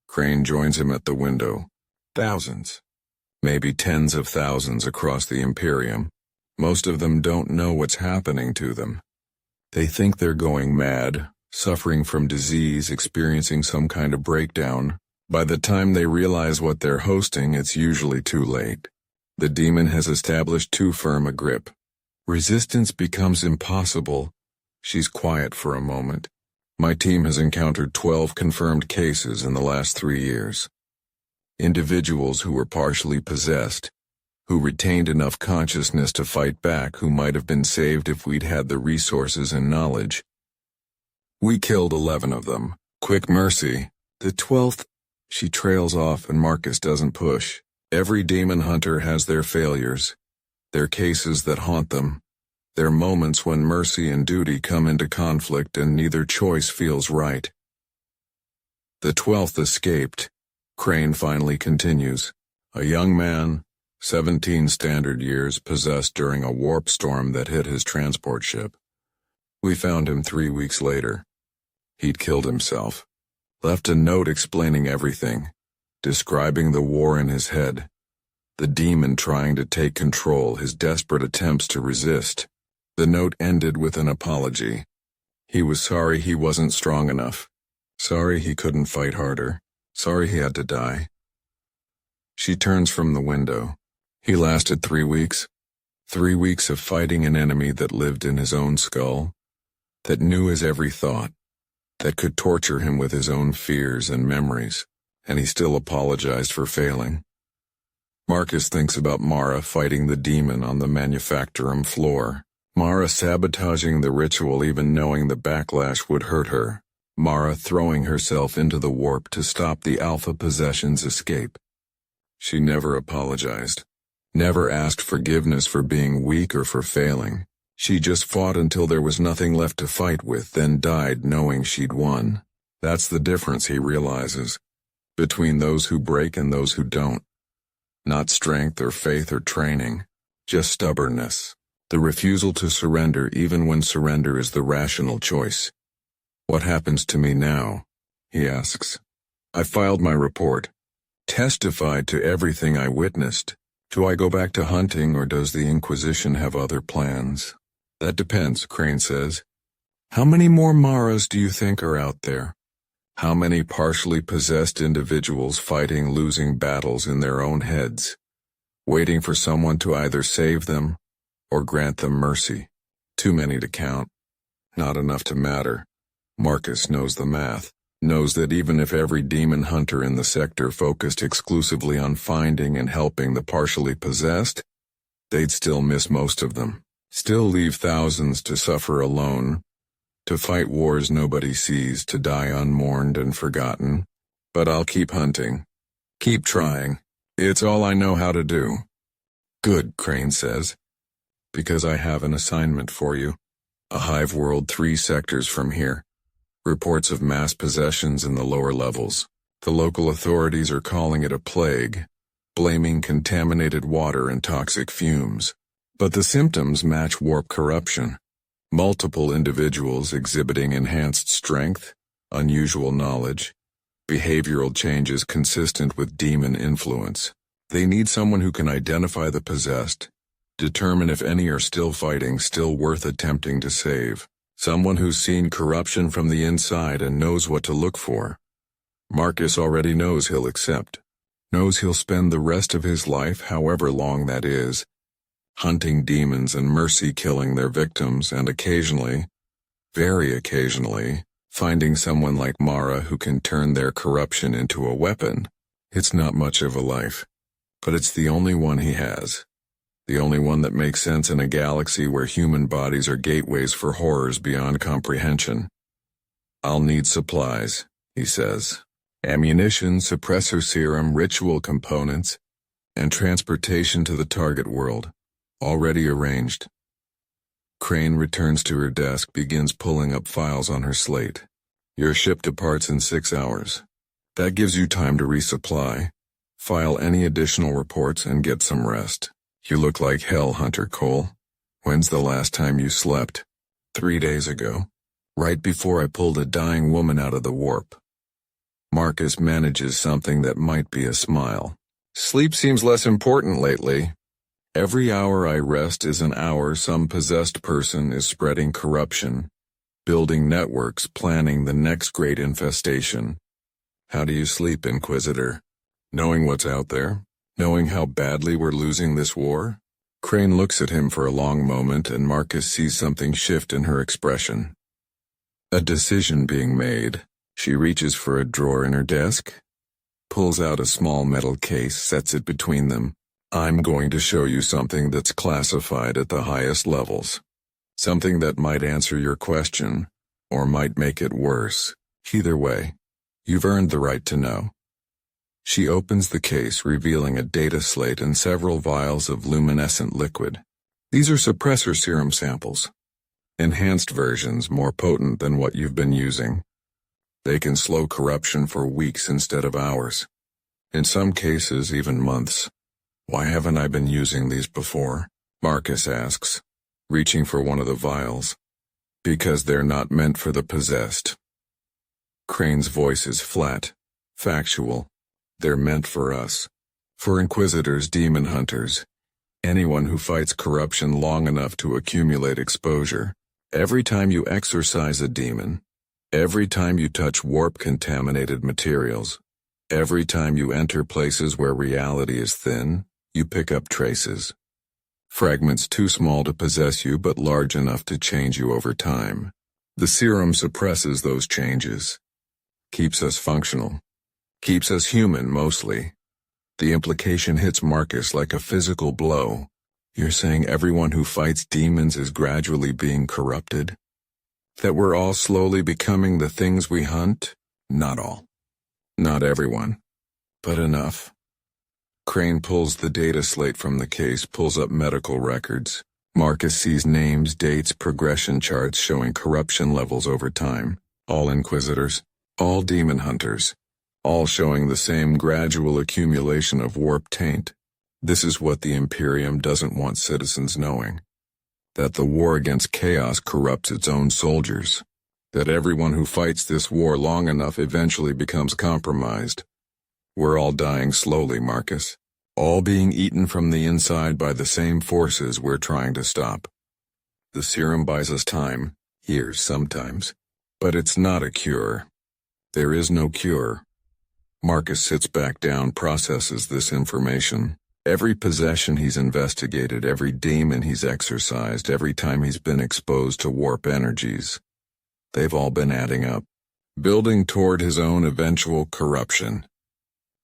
Crane joins him at the window. Thousands. Maybe tens of thousands across the Imperium. Most of them don't know what's happening to them. They think they're going mad, suffering from disease, experiencing some kind of breakdown. By the time they realize what they're hosting, it's usually too late. The demon has established too firm a grip. Resistance becomes impossible. She's quiet for a moment. My team has encountered 12 confirmed cases in the last 3 years. Individuals who were partially possessed, who retained enough consciousness to fight back, who might have been saved if we'd had the resources and knowledge. We killed 11 of them. Quick mercy. The 12th, she trails off and Marcus doesn't push. Every demon hunter has their failures, their cases that haunt them, their moments when mercy and duty come into conflict and neither choice feels right. The 12th escaped. Crane finally continues. A young man, 17 standard years, possessed during a warp storm that hit his transport ship. We found him 3 weeks later. He'd killed himself. Left a note explaining everything, describing the war in his head, the demon trying to take control, his desperate attempts to resist. The note ended with an apology. He was sorry he wasn't strong enough. Sorry he couldn't fight harder. Sorry he had to die. She turns from the window. He lasted 3 weeks. 3 weeks of fighting an enemy that lived in his own skull, that knew his every thought, that could torture him with his own fears and memories, and he still apologized for failing. Marcus thinks about Mara fighting the demon on the manufactorum floor. Mara sabotaging the ritual even knowing the backlash would hurt her. Mara throwing herself into the warp to stop the Alpha possession's escape. She never apologized. Never asked forgiveness for being weak or for failing. She just fought until there was nothing left to fight with, then died knowing she'd won. That's the difference, he realizes, between those who break and those who don't. Not strength or faith or training, just stubbornness. The refusal to surrender even when surrender is the rational choice. What happens to me now? He asks. I filed my report. Testified to everything I witnessed. Do I go back to hunting or does the Inquisition have other plans? That depends, Crane says. How many more Maras do you think are out there? How many partially possessed individuals fighting losing battles in their own heads, waiting for someone to either save them or grant them mercy? Too many to count. Not enough to matter. Marcus knows the math, knows that even if every demon hunter in the sector focused exclusively on finding and helping the partially possessed, they'd still miss most of them, still leave thousands to suffer alone, to fight wars nobody sees, to die unmourned and forgotten. But I'll keep hunting. Keep trying. It's all I know how to do. Good, Crane says. Because I have an assignment for you. A hive world 3 sectors from here. Reports of mass possessions in the lower levels. The local authorities are calling it a plague, blaming contaminated water and toxic fumes. But the symptoms match warp corruption. Multiple individuals exhibiting enhanced strength, unusual knowledge, behavioral changes consistent with demon influence. They need someone who can identify the possessed, determine if any are still fighting, still worth attempting to save. Someone who's seen corruption from the inside and knows what to look for. Marcus already knows he'll accept. Knows he'll spend the rest of his life, however long that is, hunting demons and mercy killing their victims, and occasionally, very occasionally, finding someone like Mara who can turn their corruption into a weapon. It's not much of a life, but it's the only one he has. The only one that makes sense in a galaxy where human bodies are gateways for horrors beyond comprehension. I'll need supplies, he says. Ammunition, suppressor serum, ritual components, and transportation to the target world. Already arranged. Crane returns to her desk, begins pulling up files on her slate. Your ship departs in 6 hours. That gives you time to resupply, file any additional reports, and get some rest. You look like hell, Hunter Cole. When's the last time you slept? 3 days ago. Right before I pulled a dying woman out of the warp. Marcus manages something that might be a smile. Sleep seems less important lately. Every hour I rest is an hour some possessed person is spreading corruption, building networks, planning the next great infestation. How do you sleep, Inquisitor? Knowing what's out there? Knowing how badly we're losing this war? Crane looks at him for a long moment and Marcus sees something shift in her expression. A decision being made. She reaches for a drawer in her desk, pulls out a small metal case, sets it between them. I'm going to show you something that's classified at the highest levels. Something that might answer your question, or might make it worse. Either way, you've earned the right to know. She opens the case, revealing a data slate and several vials of luminescent liquid. These are suppressor serum samples. Enhanced versions more potent than what you've been using. They can slow corruption for weeks instead of hours. In some cases, even months. Why haven't I been using these before? Marcus asks, reaching for one of the vials. Because they're not meant for the possessed. Crane's voice is flat, factual. They're meant for us. For inquisitors, demon hunters. Anyone who fights corruption long enough to accumulate exposure. Every time you exorcise a demon. Every time you touch warp-contaminated materials. Every time you enter places where reality is thin, you pick up traces. Fragments too small to possess you but large enough to change you over time. The serum suppresses those changes. Keeps us functional. Keeps us human, mostly. The implication hits Marcus like a physical blow. You're saying everyone who fights demons is gradually being corrupted? That we're all slowly becoming the things we hunt? Not all. Not everyone. But enough. Crane pulls the data slate from the case, pulls up medical records. Marcus sees names, dates, progression charts showing corruption levels over time. All inquisitors. All demon hunters. All showing the same gradual accumulation of warp taint. This is what the Imperium doesn't want citizens knowing. That the war against chaos corrupts its own soldiers. That everyone who fights this war long enough eventually becomes compromised. We're all dying slowly, Marcus. All being eaten from the inside by the same forces we're trying to stop. The serum buys us time, years sometimes. But it's not a cure. There is no cure. Marcus sits back down, processes this information. Every possession he's investigated, every demon he's exorcised, every time he's been exposed to warp energies. They've all been adding up, building toward his own eventual corruption.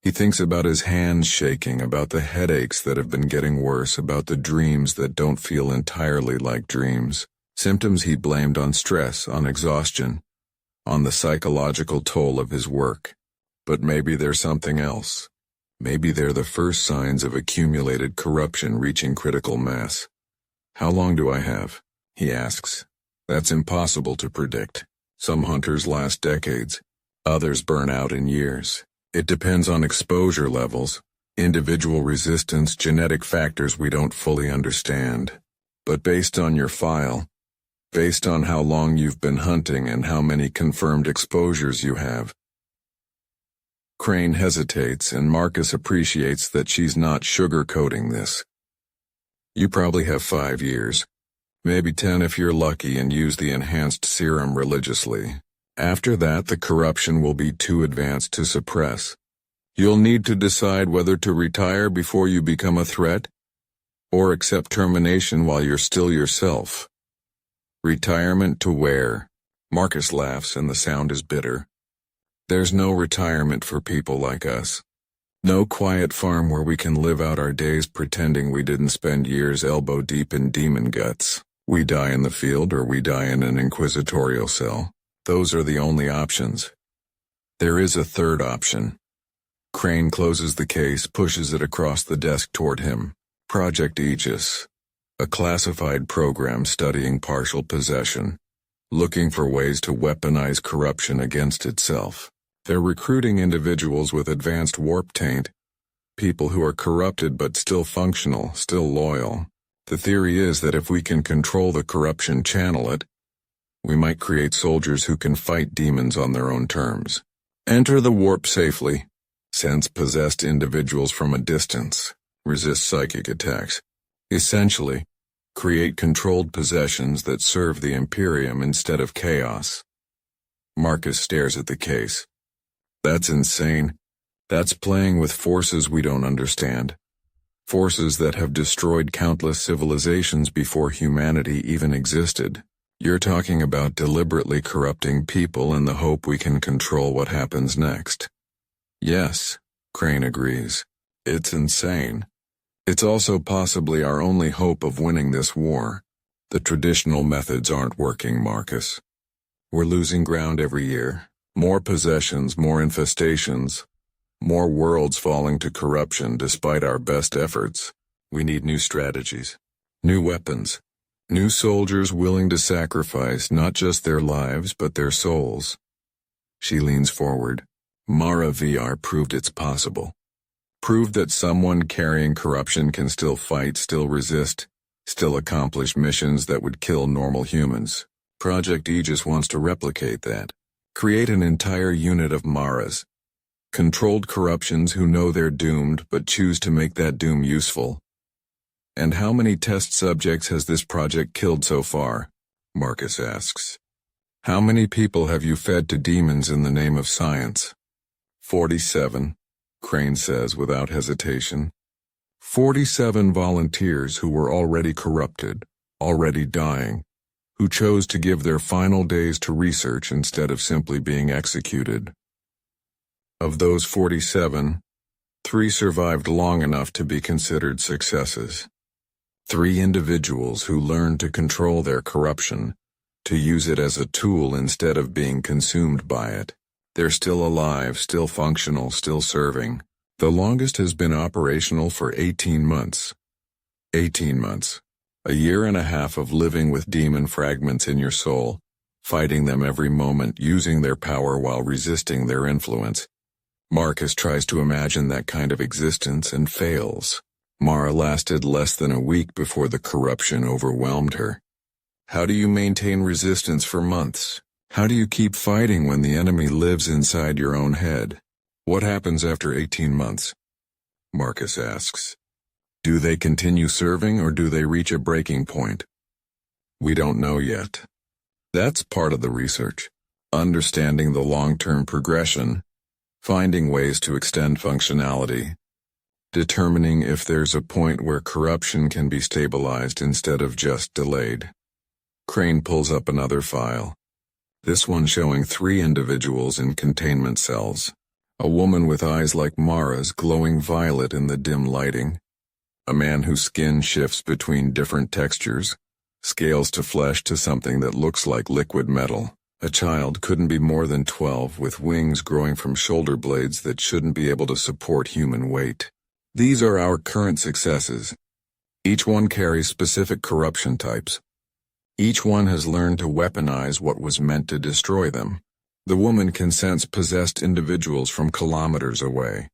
He thinks about his hands shaking, about the headaches that have been getting worse, about the dreams that don't feel entirely like dreams. Symptoms he blamed on stress, on exhaustion, on the psychological toll of his work. But maybe there's something else. Maybe they're the first signs of accumulated corruption reaching critical mass. How long do I have? He asks. That's impossible to predict. Some hunters last decades. Others burn out in years. It depends on exposure levels, individual resistance, genetic factors we don't fully understand. But based on your file, based on how long you've been hunting and how many confirmed exposures you have. Crane hesitates, and Marcus appreciates that she's not sugarcoating this. You probably have 5 years. Maybe 10 if you're lucky and use the enhanced serum religiously. After that, the corruption will be too advanced to suppress. You'll need to decide whether to retire before you become a threat, or accept termination while you're still yourself. Retirement to where? Marcus laughs and the sound is bitter. There's no retirement for people like us. No quiet farm where we can live out our days pretending we didn't spend years elbow deep in demon guts. We die in the field or we die in an inquisitorial cell. Those are the only options. There is a third option. Crane closes the case, pushes it across the desk toward him. Project Aegis. A classified program studying partial possession. Looking for ways to weaponize corruption against itself. They're recruiting individuals with advanced warp taint. People who are corrupted but still functional, still loyal. The theory is that if we can control the corruption, channel it, we might create soldiers who can fight demons on their own terms. Enter the warp safely. Sense possessed individuals from a distance. Resist psychic attacks. Essentially, create controlled possessions that serve the Imperium instead of chaos. Marcus stares at the case. That's insane. That's playing with forces we don't understand. Forces that have destroyed countless civilizations before humanity even existed. You're talking about deliberately corrupting people in the hope we can control what happens next. Yes, Crane agrees. It's insane. It's also possibly our only hope of winning this war. The traditional methods aren't working, Marcus. We're losing ground every year. More possessions, more infestations, more worlds falling to corruption despite our best efforts. We need new strategies, new weapons, new soldiers willing to sacrifice not just their lives but their souls. She leans forward. Mara VR proved it's possible. Proved that someone carrying corruption can still fight, still resist, still accomplish missions that would kill normal humans. Project Aegis wants to replicate that. Create an entire unit of Maras. Controlled corruptions who know they're doomed but choose to make that doom useful. And how many test subjects has this project killed so far? Marcus asks. How many people have you fed to demons in the name of science? 47, Crane says without hesitation. 47 volunteers who were already corrupted, already dying, who chose to give their final days to research instead of simply being executed. Of those 47, 3 survived long enough to be considered successes. 3 individuals who learned to control their corruption, to use it as a tool instead of being consumed by it. They're still alive, still functional, still serving. The longest has been operational for 18 months. 18 months. A year and a half of living with demon fragments in your soul, fighting them every moment, using their power while resisting their influence. Marcus tries to imagine that kind of existence and fails. Mara lasted less than a week before the corruption overwhelmed her. How do you maintain resistance for months? How do you keep fighting when the enemy lives inside your own head? What happens after 18 months? Marcus asks. Do they continue serving or do they reach a breaking point? We don't know yet. That's part of the research. Understanding the long-term progression, finding ways to extend functionality, determining if there's a point where corruption can be stabilized instead of just delayed. Crane pulls up another file. This one showing 3 individuals in containment cells. A woman with eyes like Mara's glowing violet in the dim lighting. A man whose skin shifts between different textures, scales to flesh to something that looks like liquid metal. A child couldn't be more than 12 with wings growing from shoulder blades that shouldn't be able to support human weight. These are our current successes. Each one carries specific corruption types. Each one has learned to weaponize what was meant to destroy them. The woman can sense possessed individuals from kilometers away.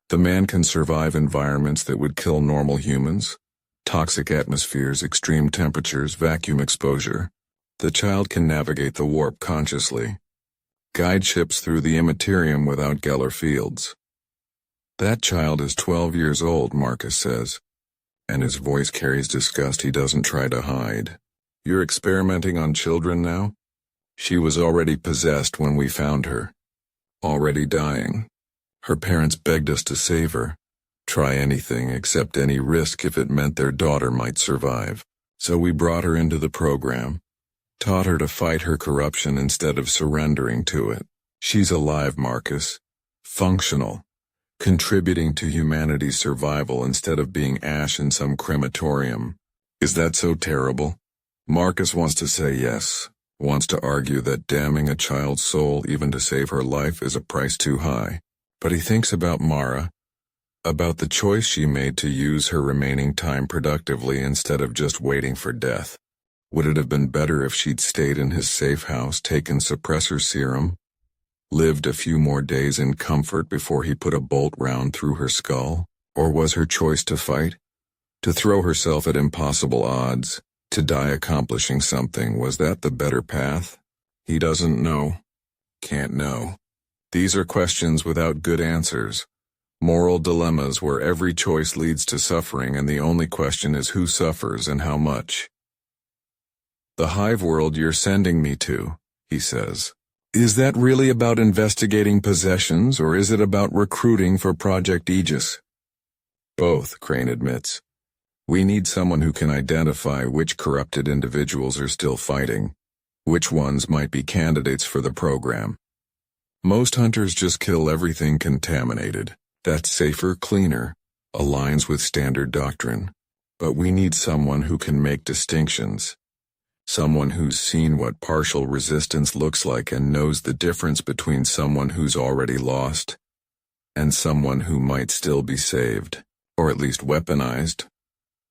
The man can survive environments that would kill normal humans, toxic atmospheres, extreme temperatures, vacuum exposure. The child can navigate the warp consciously, guide ships through the Imperium without Geller fields. That child is 12 years old, Marcus says, and his voice carries disgust he doesn't try to hide. You're experimenting on children now? She was already possessed when we found her. Already dying. Her parents begged us to save her. Try anything, accept any risk if it meant their daughter might survive. So we brought her into the program. Taught her to fight her corruption instead of surrendering to it. She's alive, Marcus. Functional. Contributing to humanity's survival instead of being ash in some crematorium. Is that so terrible? Marcus wants to say yes, wants to argue that damning a child's soul even to save her life is a price too high. But he thinks about Mara, about the choice she made to use her remaining time productively instead of just waiting for death. Would it have been better if she'd stayed in his safe house, taken suppressor serum, lived a few more days in comfort before he put a bolt round through her skull? Or was her choice to fight? To throw herself at impossible odds? To die accomplishing something? Was that the better path? He doesn't know. Can't know. These are questions without good answers. Moral dilemmas where every choice leads to suffering and the only question is who suffers and how much. The hive world you're sending me to, he says. Is that really about investigating possessions or is it about recruiting for Project Aegis? Both, Crane admits. We need someone who can identify which corrupted individuals are still fighting, which ones might be candidates for the program. Most hunters just kill everything contaminated. That's safer, cleaner, aligns with standard doctrine. But we need someone who can make distinctions. Someone who's seen what partial resistance looks like and knows the difference between someone who's already lost and someone who might still be saved, or at least weaponized.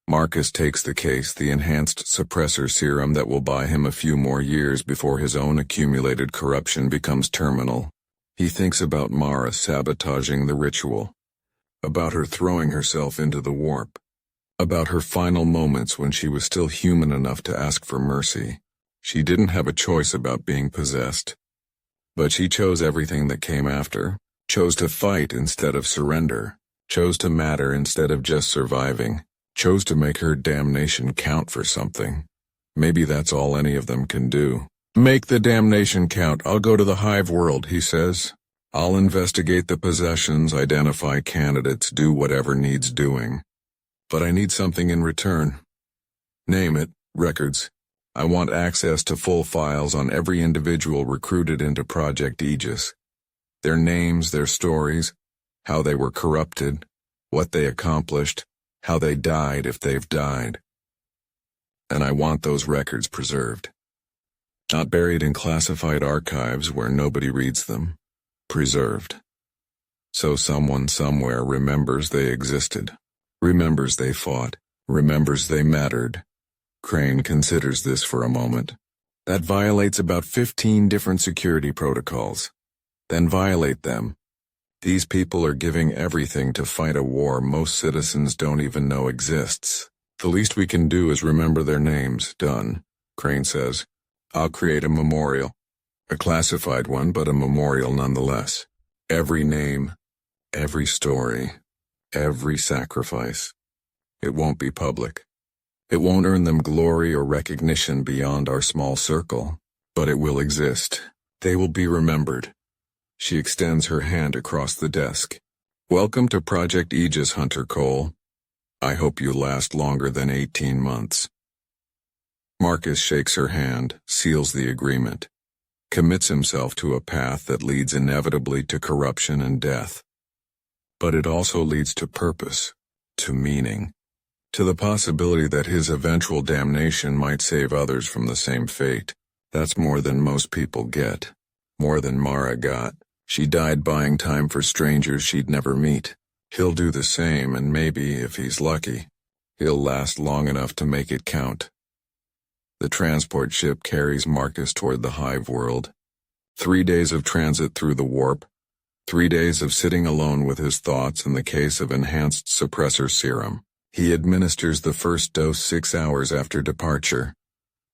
Marcus takes the case, the enhanced suppressor serum that will buy him a few more years before his own accumulated corruption becomes terminal. He thinks about Mara sabotaging the ritual, about her throwing herself into the warp, about her final moments when she was still human enough to ask for mercy. She didn't have a choice about being possessed. But she chose everything that came after, chose to fight instead of surrender, chose to matter instead of just surviving, chose to make her damnation count for something. Maybe that's all any of them can do. Make the damnation count. I'll go to the hive world, he says. I'll investigate the possessions, identify candidates, do whatever needs doing. But I need something in return. Name it, records. I want access to full files on every individual recruited into Project Aegis. Their names, their stories, how they were corrupted, what they accomplished, how they died if they've died. And I want those records preserved. Not buried in classified archives where nobody reads them. Preserved. So someone somewhere remembers they existed, remembers they fought, remembers they mattered. Crane considers this for a moment. That violates about 15 different security protocols. Then violate them. These people are giving everything to fight a war most citizens don't even know exists. The least we can do is remember their names. Done, Crane says. I'll create a memorial. A classified one, but a memorial nonetheless. Every name, every story, every sacrifice. It won't be public. It won't earn them glory or recognition beyond our small circle, but it will exist. They will be remembered. She extends her hand across the desk. Welcome to Project Aegis, Hunter Cole. I hope you last longer than 18 months. Marcus shakes her hand, seals the agreement, commits himself to a path that leads inevitably to corruption and death. But it also leads to purpose, to meaning, to the possibility that his eventual damnation might save others from the same fate. That's more than most people get. More than Mara got. She died buying time for strangers she'd never meet. He'll do the same, and maybe, if he's lucky, he'll last long enough to make it count. The transport ship carries Marcus toward the hive world. 3 days of transit through the warp. 3 days of sitting alone with his thoughts in the case of enhanced suppressor serum. He administers the first dose 6 hours after departure.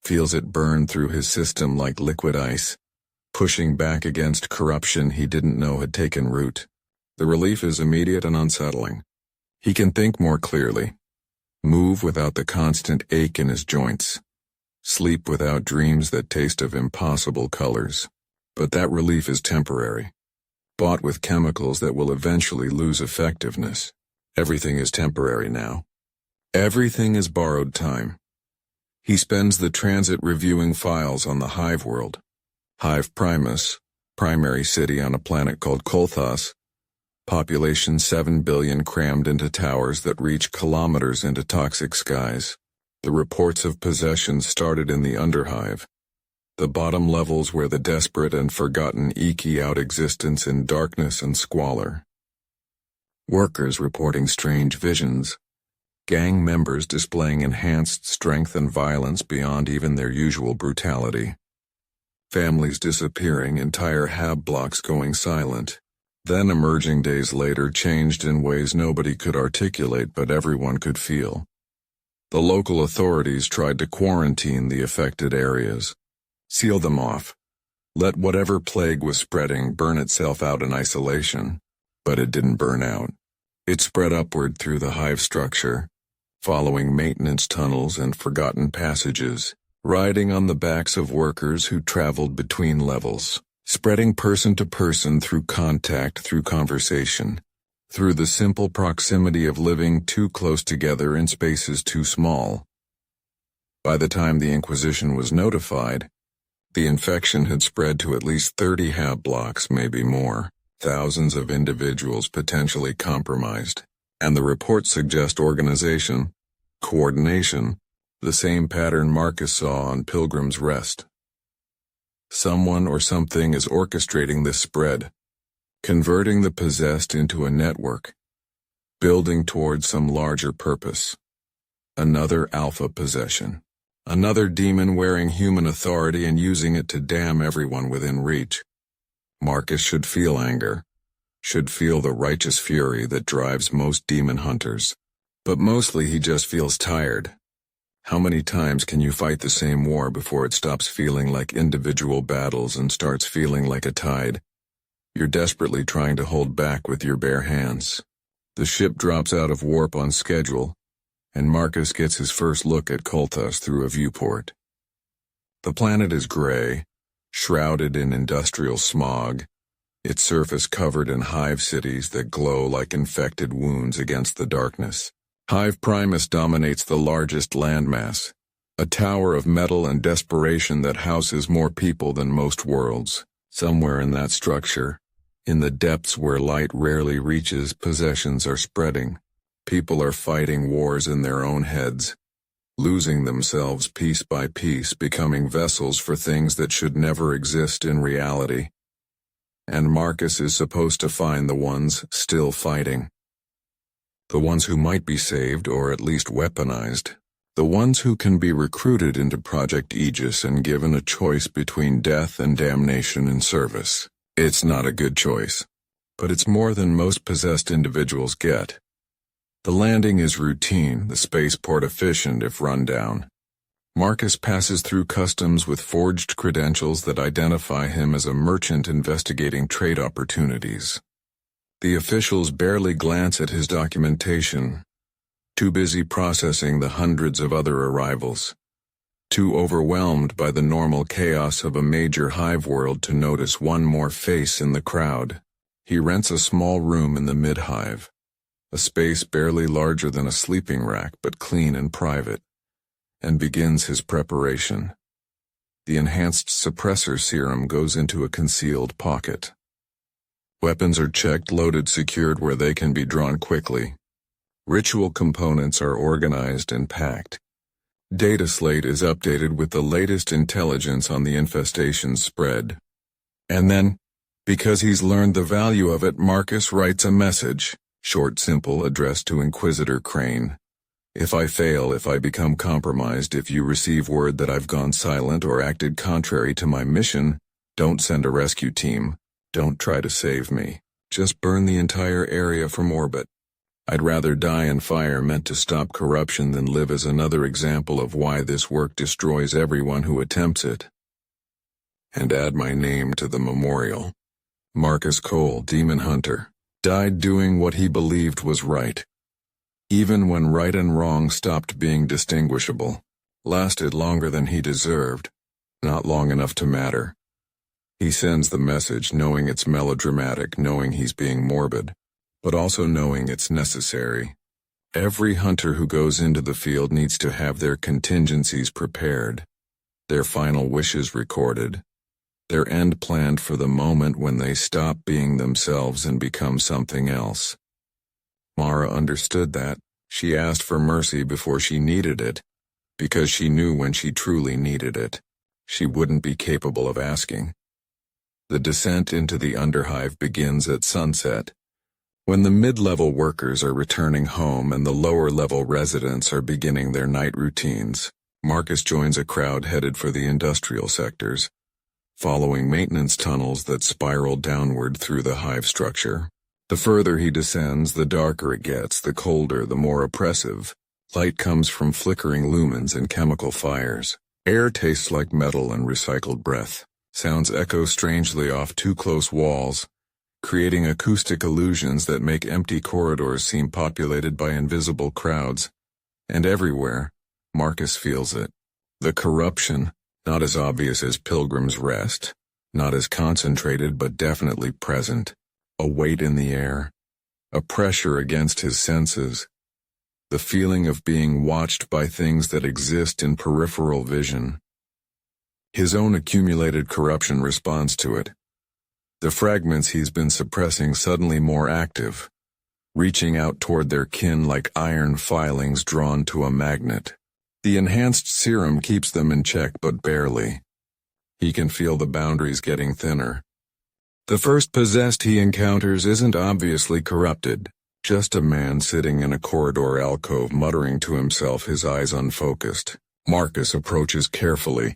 Feels it burn through his system like liquid ice, pushing back against corruption he didn't know had taken root. The relief is immediate and unsettling. He can think more clearly, move without the constant ache in his joints, sleep without dreams that taste of impossible colors. But that relief is temporary, bought with chemicals that will eventually lose effectiveness. Everything is temporary now. Everything is borrowed time. He spends the transit reviewing files on the hive world. Hive Primus, primary city on a planet called Kolthos. Population 7 billion crammed into towers that reach kilometers into toxic skies. The reports of possession started in the underhive, the bottom levels where the desperate and forgotten eke out existence in darkness and squalor. Workers reporting strange visions, gang members displaying enhanced strength and violence beyond even their usual brutality. Families disappearing, entire hab blocks going silent, then emerging days later changed in ways nobody could articulate but everyone could feel. The local authorities tried to quarantine the affected areas, seal them off, let whatever plague was spreading burn itself out in isolation, but it didn't burn out. It spread upward through the hive structure, following maintenance tunnels and forgotten passages, riding on the backs of workers who traveled between levels, spreading person to person through contact, through conversation, through the simple proximity of living too close together in spaces too small. By the time the Inquisition was notified, the infection had spread to at least 30 hab blocks, maybe more, thousands of individuals potentially compromised, and the reports suggest organization, coordination, the same pattern Marcus saw on Pilgrim's Rest. Someone or something is orchestrating this spread, converting the possessed into a network, building towards some larger purpose. Another alpha possession. Another demon wearing human authority and using it to damn everyone within reach. Marcus should feel anger, should feel the righteous fury that drives most demon hunters. But mostly he just feels tired. How many times can you fight the same war before it stops feeling like individual battles and starts feeling like a tide? You're desperately trying to hold back with your bare hands. The ship drops out of warp on schedule, and Marcus gets his first look at Kulthus through a viewport. The planet is gray, shrouded in industrial smog, its surface covered in hive cities that glow like infected wounds against the darkness. Hive Primus dominates the largest landmass, a tower of metal and desperation that houses more people than most worlds. Somewhere in that structure, in the depths where light rarely reaches, possessions are spreading. People are fighting wars in their own heads, losing themselves piece by piece, becoming vessels for things that should never exist in reality. And Marcus is supposed to find the ones still fighting. The ones who might be saved or at least weaponized. The ones who can be recruited into Project Aegis and given a choice between death and damnation in service. It's not a good choice, but it's more than most possessed individuals get. The landing is routine, the spaceport efficient if run down. Marcus passes through customs with forged credentials that identify him as a merchant investigating trade opportunities. The officials barely glance at his documentation, too busy processing the hundreds of other arrivals, too overwhelmed by the normal chaos of a major hive world to notice one more face in the crowd. He rents a small room in the mid-hive, a space barely larger than a sleeping rack but clean and private, and begins his preparation. The enhanced suppressor serum goes into a concealed pocket. Weapons are checked, loaded, secured where they can be drawn quickly. Ritual components are organized and packed. Data slate is updated with the latest intelligence on the infestation's spread. And then, because he's learned the value of it, Marcus writes a message, short, simple, addressed to Inquisitor Crane. If I fail, if I become compromised, if you receive word that I've gone silent or acted contrary to my mission, don't send a rescue team. Don't try to save me. Just burn the entire area from orbit. I'd rather die in fire meant to stop corruption than live as another example of why this work destroys everyone who attempts it. And add my name to the memorial. Marcus Cole, Demon Hunter, died doing what he believed was right. Even when right and wrong stopped being distinguishable, lasted longer than he deserved, not long enough to matter. He sends the message knowing it's melodramatic, knowing he's being morbid, but also knowing it's necessary. Every hunter who goes into the field needs to have their contingencies prepared, their final wishes recorded, their end planned for the moment when they stop being themselves and become something else. Mara understood that. She asked for mercy before she needed it, because she knew when she truly needed it, she wouldn't be capable of asking. The descent into the underhive begins at sunset, when the mid-level workers are returning home and the lower-level residents are beginning their night routines. Marcus joins a crowd headed for the industrial sectors, following maintenance tunnels that spiral downward through the hive structure. The further he descends, the darker it gets, the colder, the more oppressive. Light comes from flickering lumens and chemical fires. Air tastes like metal and recycled breath. Sounds echo strangely off too close walls, creating acoustic illusions that make empty corridors seem populated by invisible crowds. And everywhere, Marcus feels it. The corruption, not as obvious as Pilgrim's Rest, not as concentrated but definitely present. A weight in the air, a pressure against his senses, the feeling of being watched by things that exist in peripheral vision. His own accumulated corruption responds to it. The fragments he's been suppressing suddenly more active, reaching out toward their kin like iron filings drawn to a magnet. The enhanced serum keeps them in check but barely. He can feel the boundaries getting thinner. The first possessed he encounters isn't obviously corrupted, just a man sitting in a corridor alcove muttering to himself, his eyes unfocused. Marcus approaches carefully,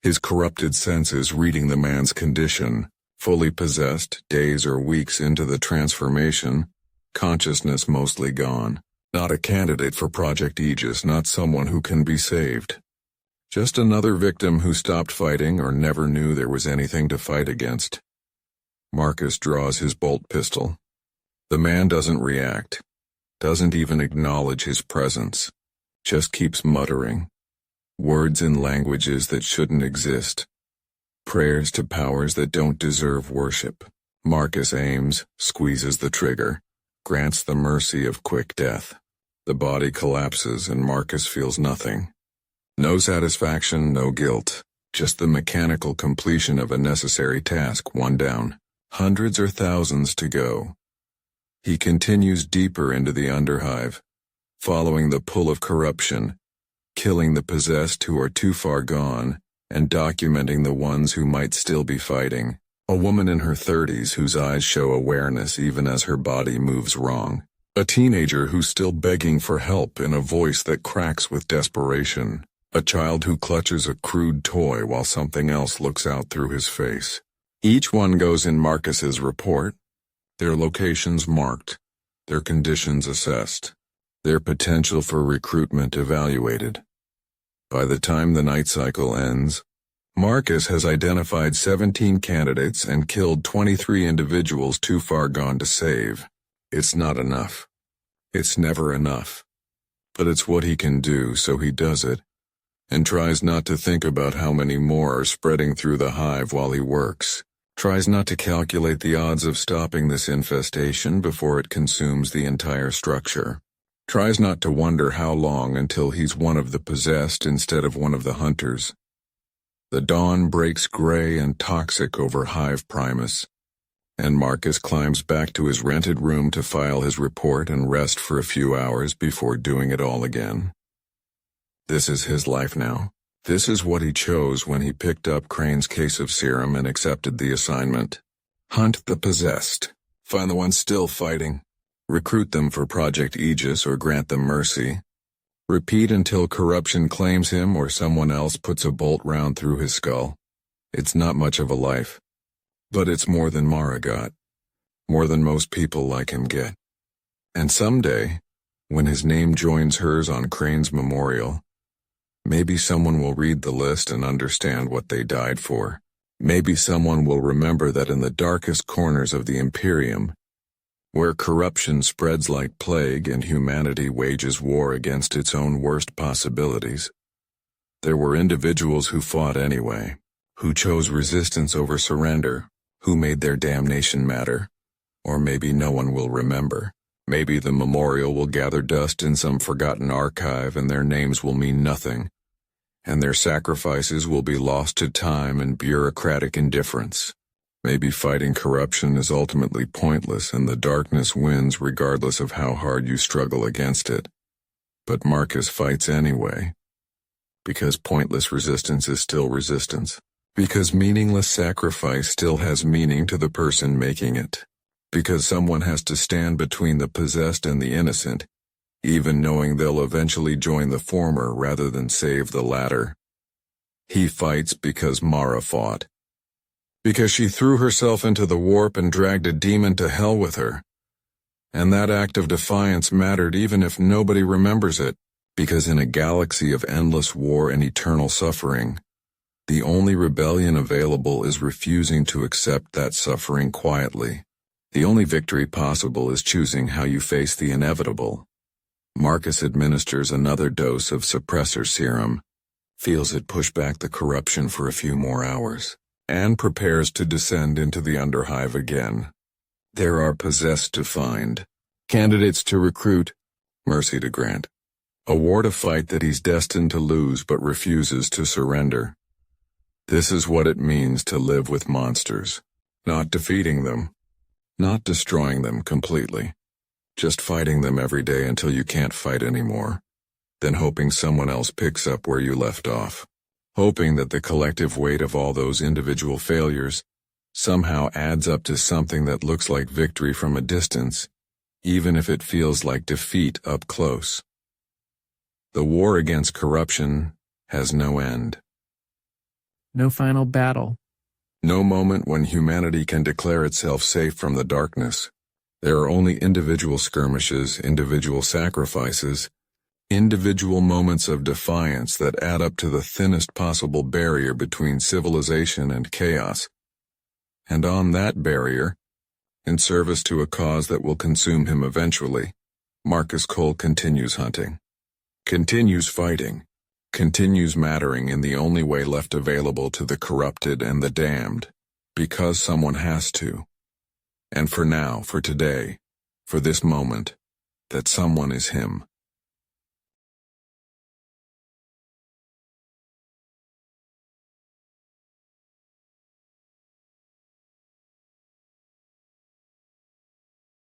his corrupted senses reading the man's condition. Fully possessed, days or weeks into the transformation, consciousness mostly gone. Not a candidate for Project Aegis, not someone who can be saved. Just another victim who stopped fighting or never knew there was anything to fight against. Marcus draws his bolt pistol. The man doesn't react, doesn't even acknowledge his presence, just keeps muttering. Words in languages that shouldn't exist. Prayers to powers that don't deserve worship. Marcus aims, squeezes the trigger, grants the mercy of quick death. The body collapses and Marcus feels nothing. No satisfaction, no guilt, just the mechanical completion of a necessary task, one down. Hundreds or thousands to go. He continues deeper into the underhive, following the pull of corruption, killing the possessed who are too far gone, and documenting the ones who might still be fighting. A woman in her 30s whose eyes show awareness even as her body moves wrong. A teenager who's still begging for help in a voice that cracks with desperation. A child who clutches a crude toy while something else looks out through his face. Each one goes in Marcus's report, their locations marked, their conditions assessed, their potential for recruitment evaluated. By the time the night cycle ends, Marcus has identified 17 candidates and killed 23 individuals too far gone to save. It's not enough. It's never enough. But it's what he can do, so he does it, and tries not to think about how many more are spreading through the hive while he works. Tries not to calculate the odds of stopping this infestation before it consumes the entire structure. Tries not to wonder how long until he's one of the possessed instead of one of the hunters. The dawn breaks gray and toxic over Hive Primus, and Marcus climbs back to his rented room to file his report and rest for a few hours before doing it all again. This is his life now. This is what he chose when he picked up Crane's case of serum and accepted the assignment. Hunt the possessed. Find the ones still fighting. Recruit them for Project Aegis or grant them mercy. Repeat until corruption claims him or someone else puts a bolt round through his skull. It's not much of a life. But it's more than Mara got. More than most people like him get. And someday, when his name joins hers on Crane's memorial, maybe someone will read the list and understand what they died for. Maybe someone will remember that in the darkest corners of the Imperium, where corruption spreads like plague and humanity wages war against its own worst possibilities, there were individuals who fought anyway, who chose resistance over surrender, who made their damnation matter. Or maybe no one will remember. Maybe the memorial will gather dust in some forgotten archive and their names will mean nothing, and their sacrifices will be lost to time and bureaucratic indifference. Maybe fighting corruption is ultimately pointless and the darkness wins regardless of how hard you struggle against it. But Marcus fights anyway. Because pointless resistance is still resistance. Because meaningless sacrifice still has meaning to the person making it. Because someone has to stand between the possessed and the innocent, even knowing they'll eventually join the former rather than save the latter. He fights because Mara fought. Because she threw herself into the warp and dragged a demon to hell with her. And that act of defiance mattered even if nobody remembers it. Because in a galaxy of endless war and eternal suffering, the only rebellion available is refusing to accept that suffering quietly. The only victory possible is choosing how you face the inevitable. Marcus administers another dose of suppressor serum, feels it push back the corruption for a few more hours, and prepares to descend into the underhive again. There are possessed to find, Candidates to recruit, mercy to grant. A war to fight that he's destined to lose but refuses to surrender. This is what it means to live with monsters. Not defeating them, not destroying them completely, just fighting them every day until you can't fight anymore, then hoping someone else picks up where you left off. Hoping that the collective weight of all those individual failures somehow adds up to something that looks like victory from a distance, even if it feels like defeat up close. The war against corruption has no end. No final battle. No moment when humanity can declare itself safe from the darkness. There are only individual skirmishes, individual sacrifices, individual moments of defiance that add up to the thinnest possible barrier between civilization and chaos. And on that barrier, in service to a cause that will consume him eventually, Marcus Cole continues hunting. Continues fighting, continues mattering in the only way left available to the corrupted and the damned, because someone has to. And for now, for today, for this moment, that someone is him.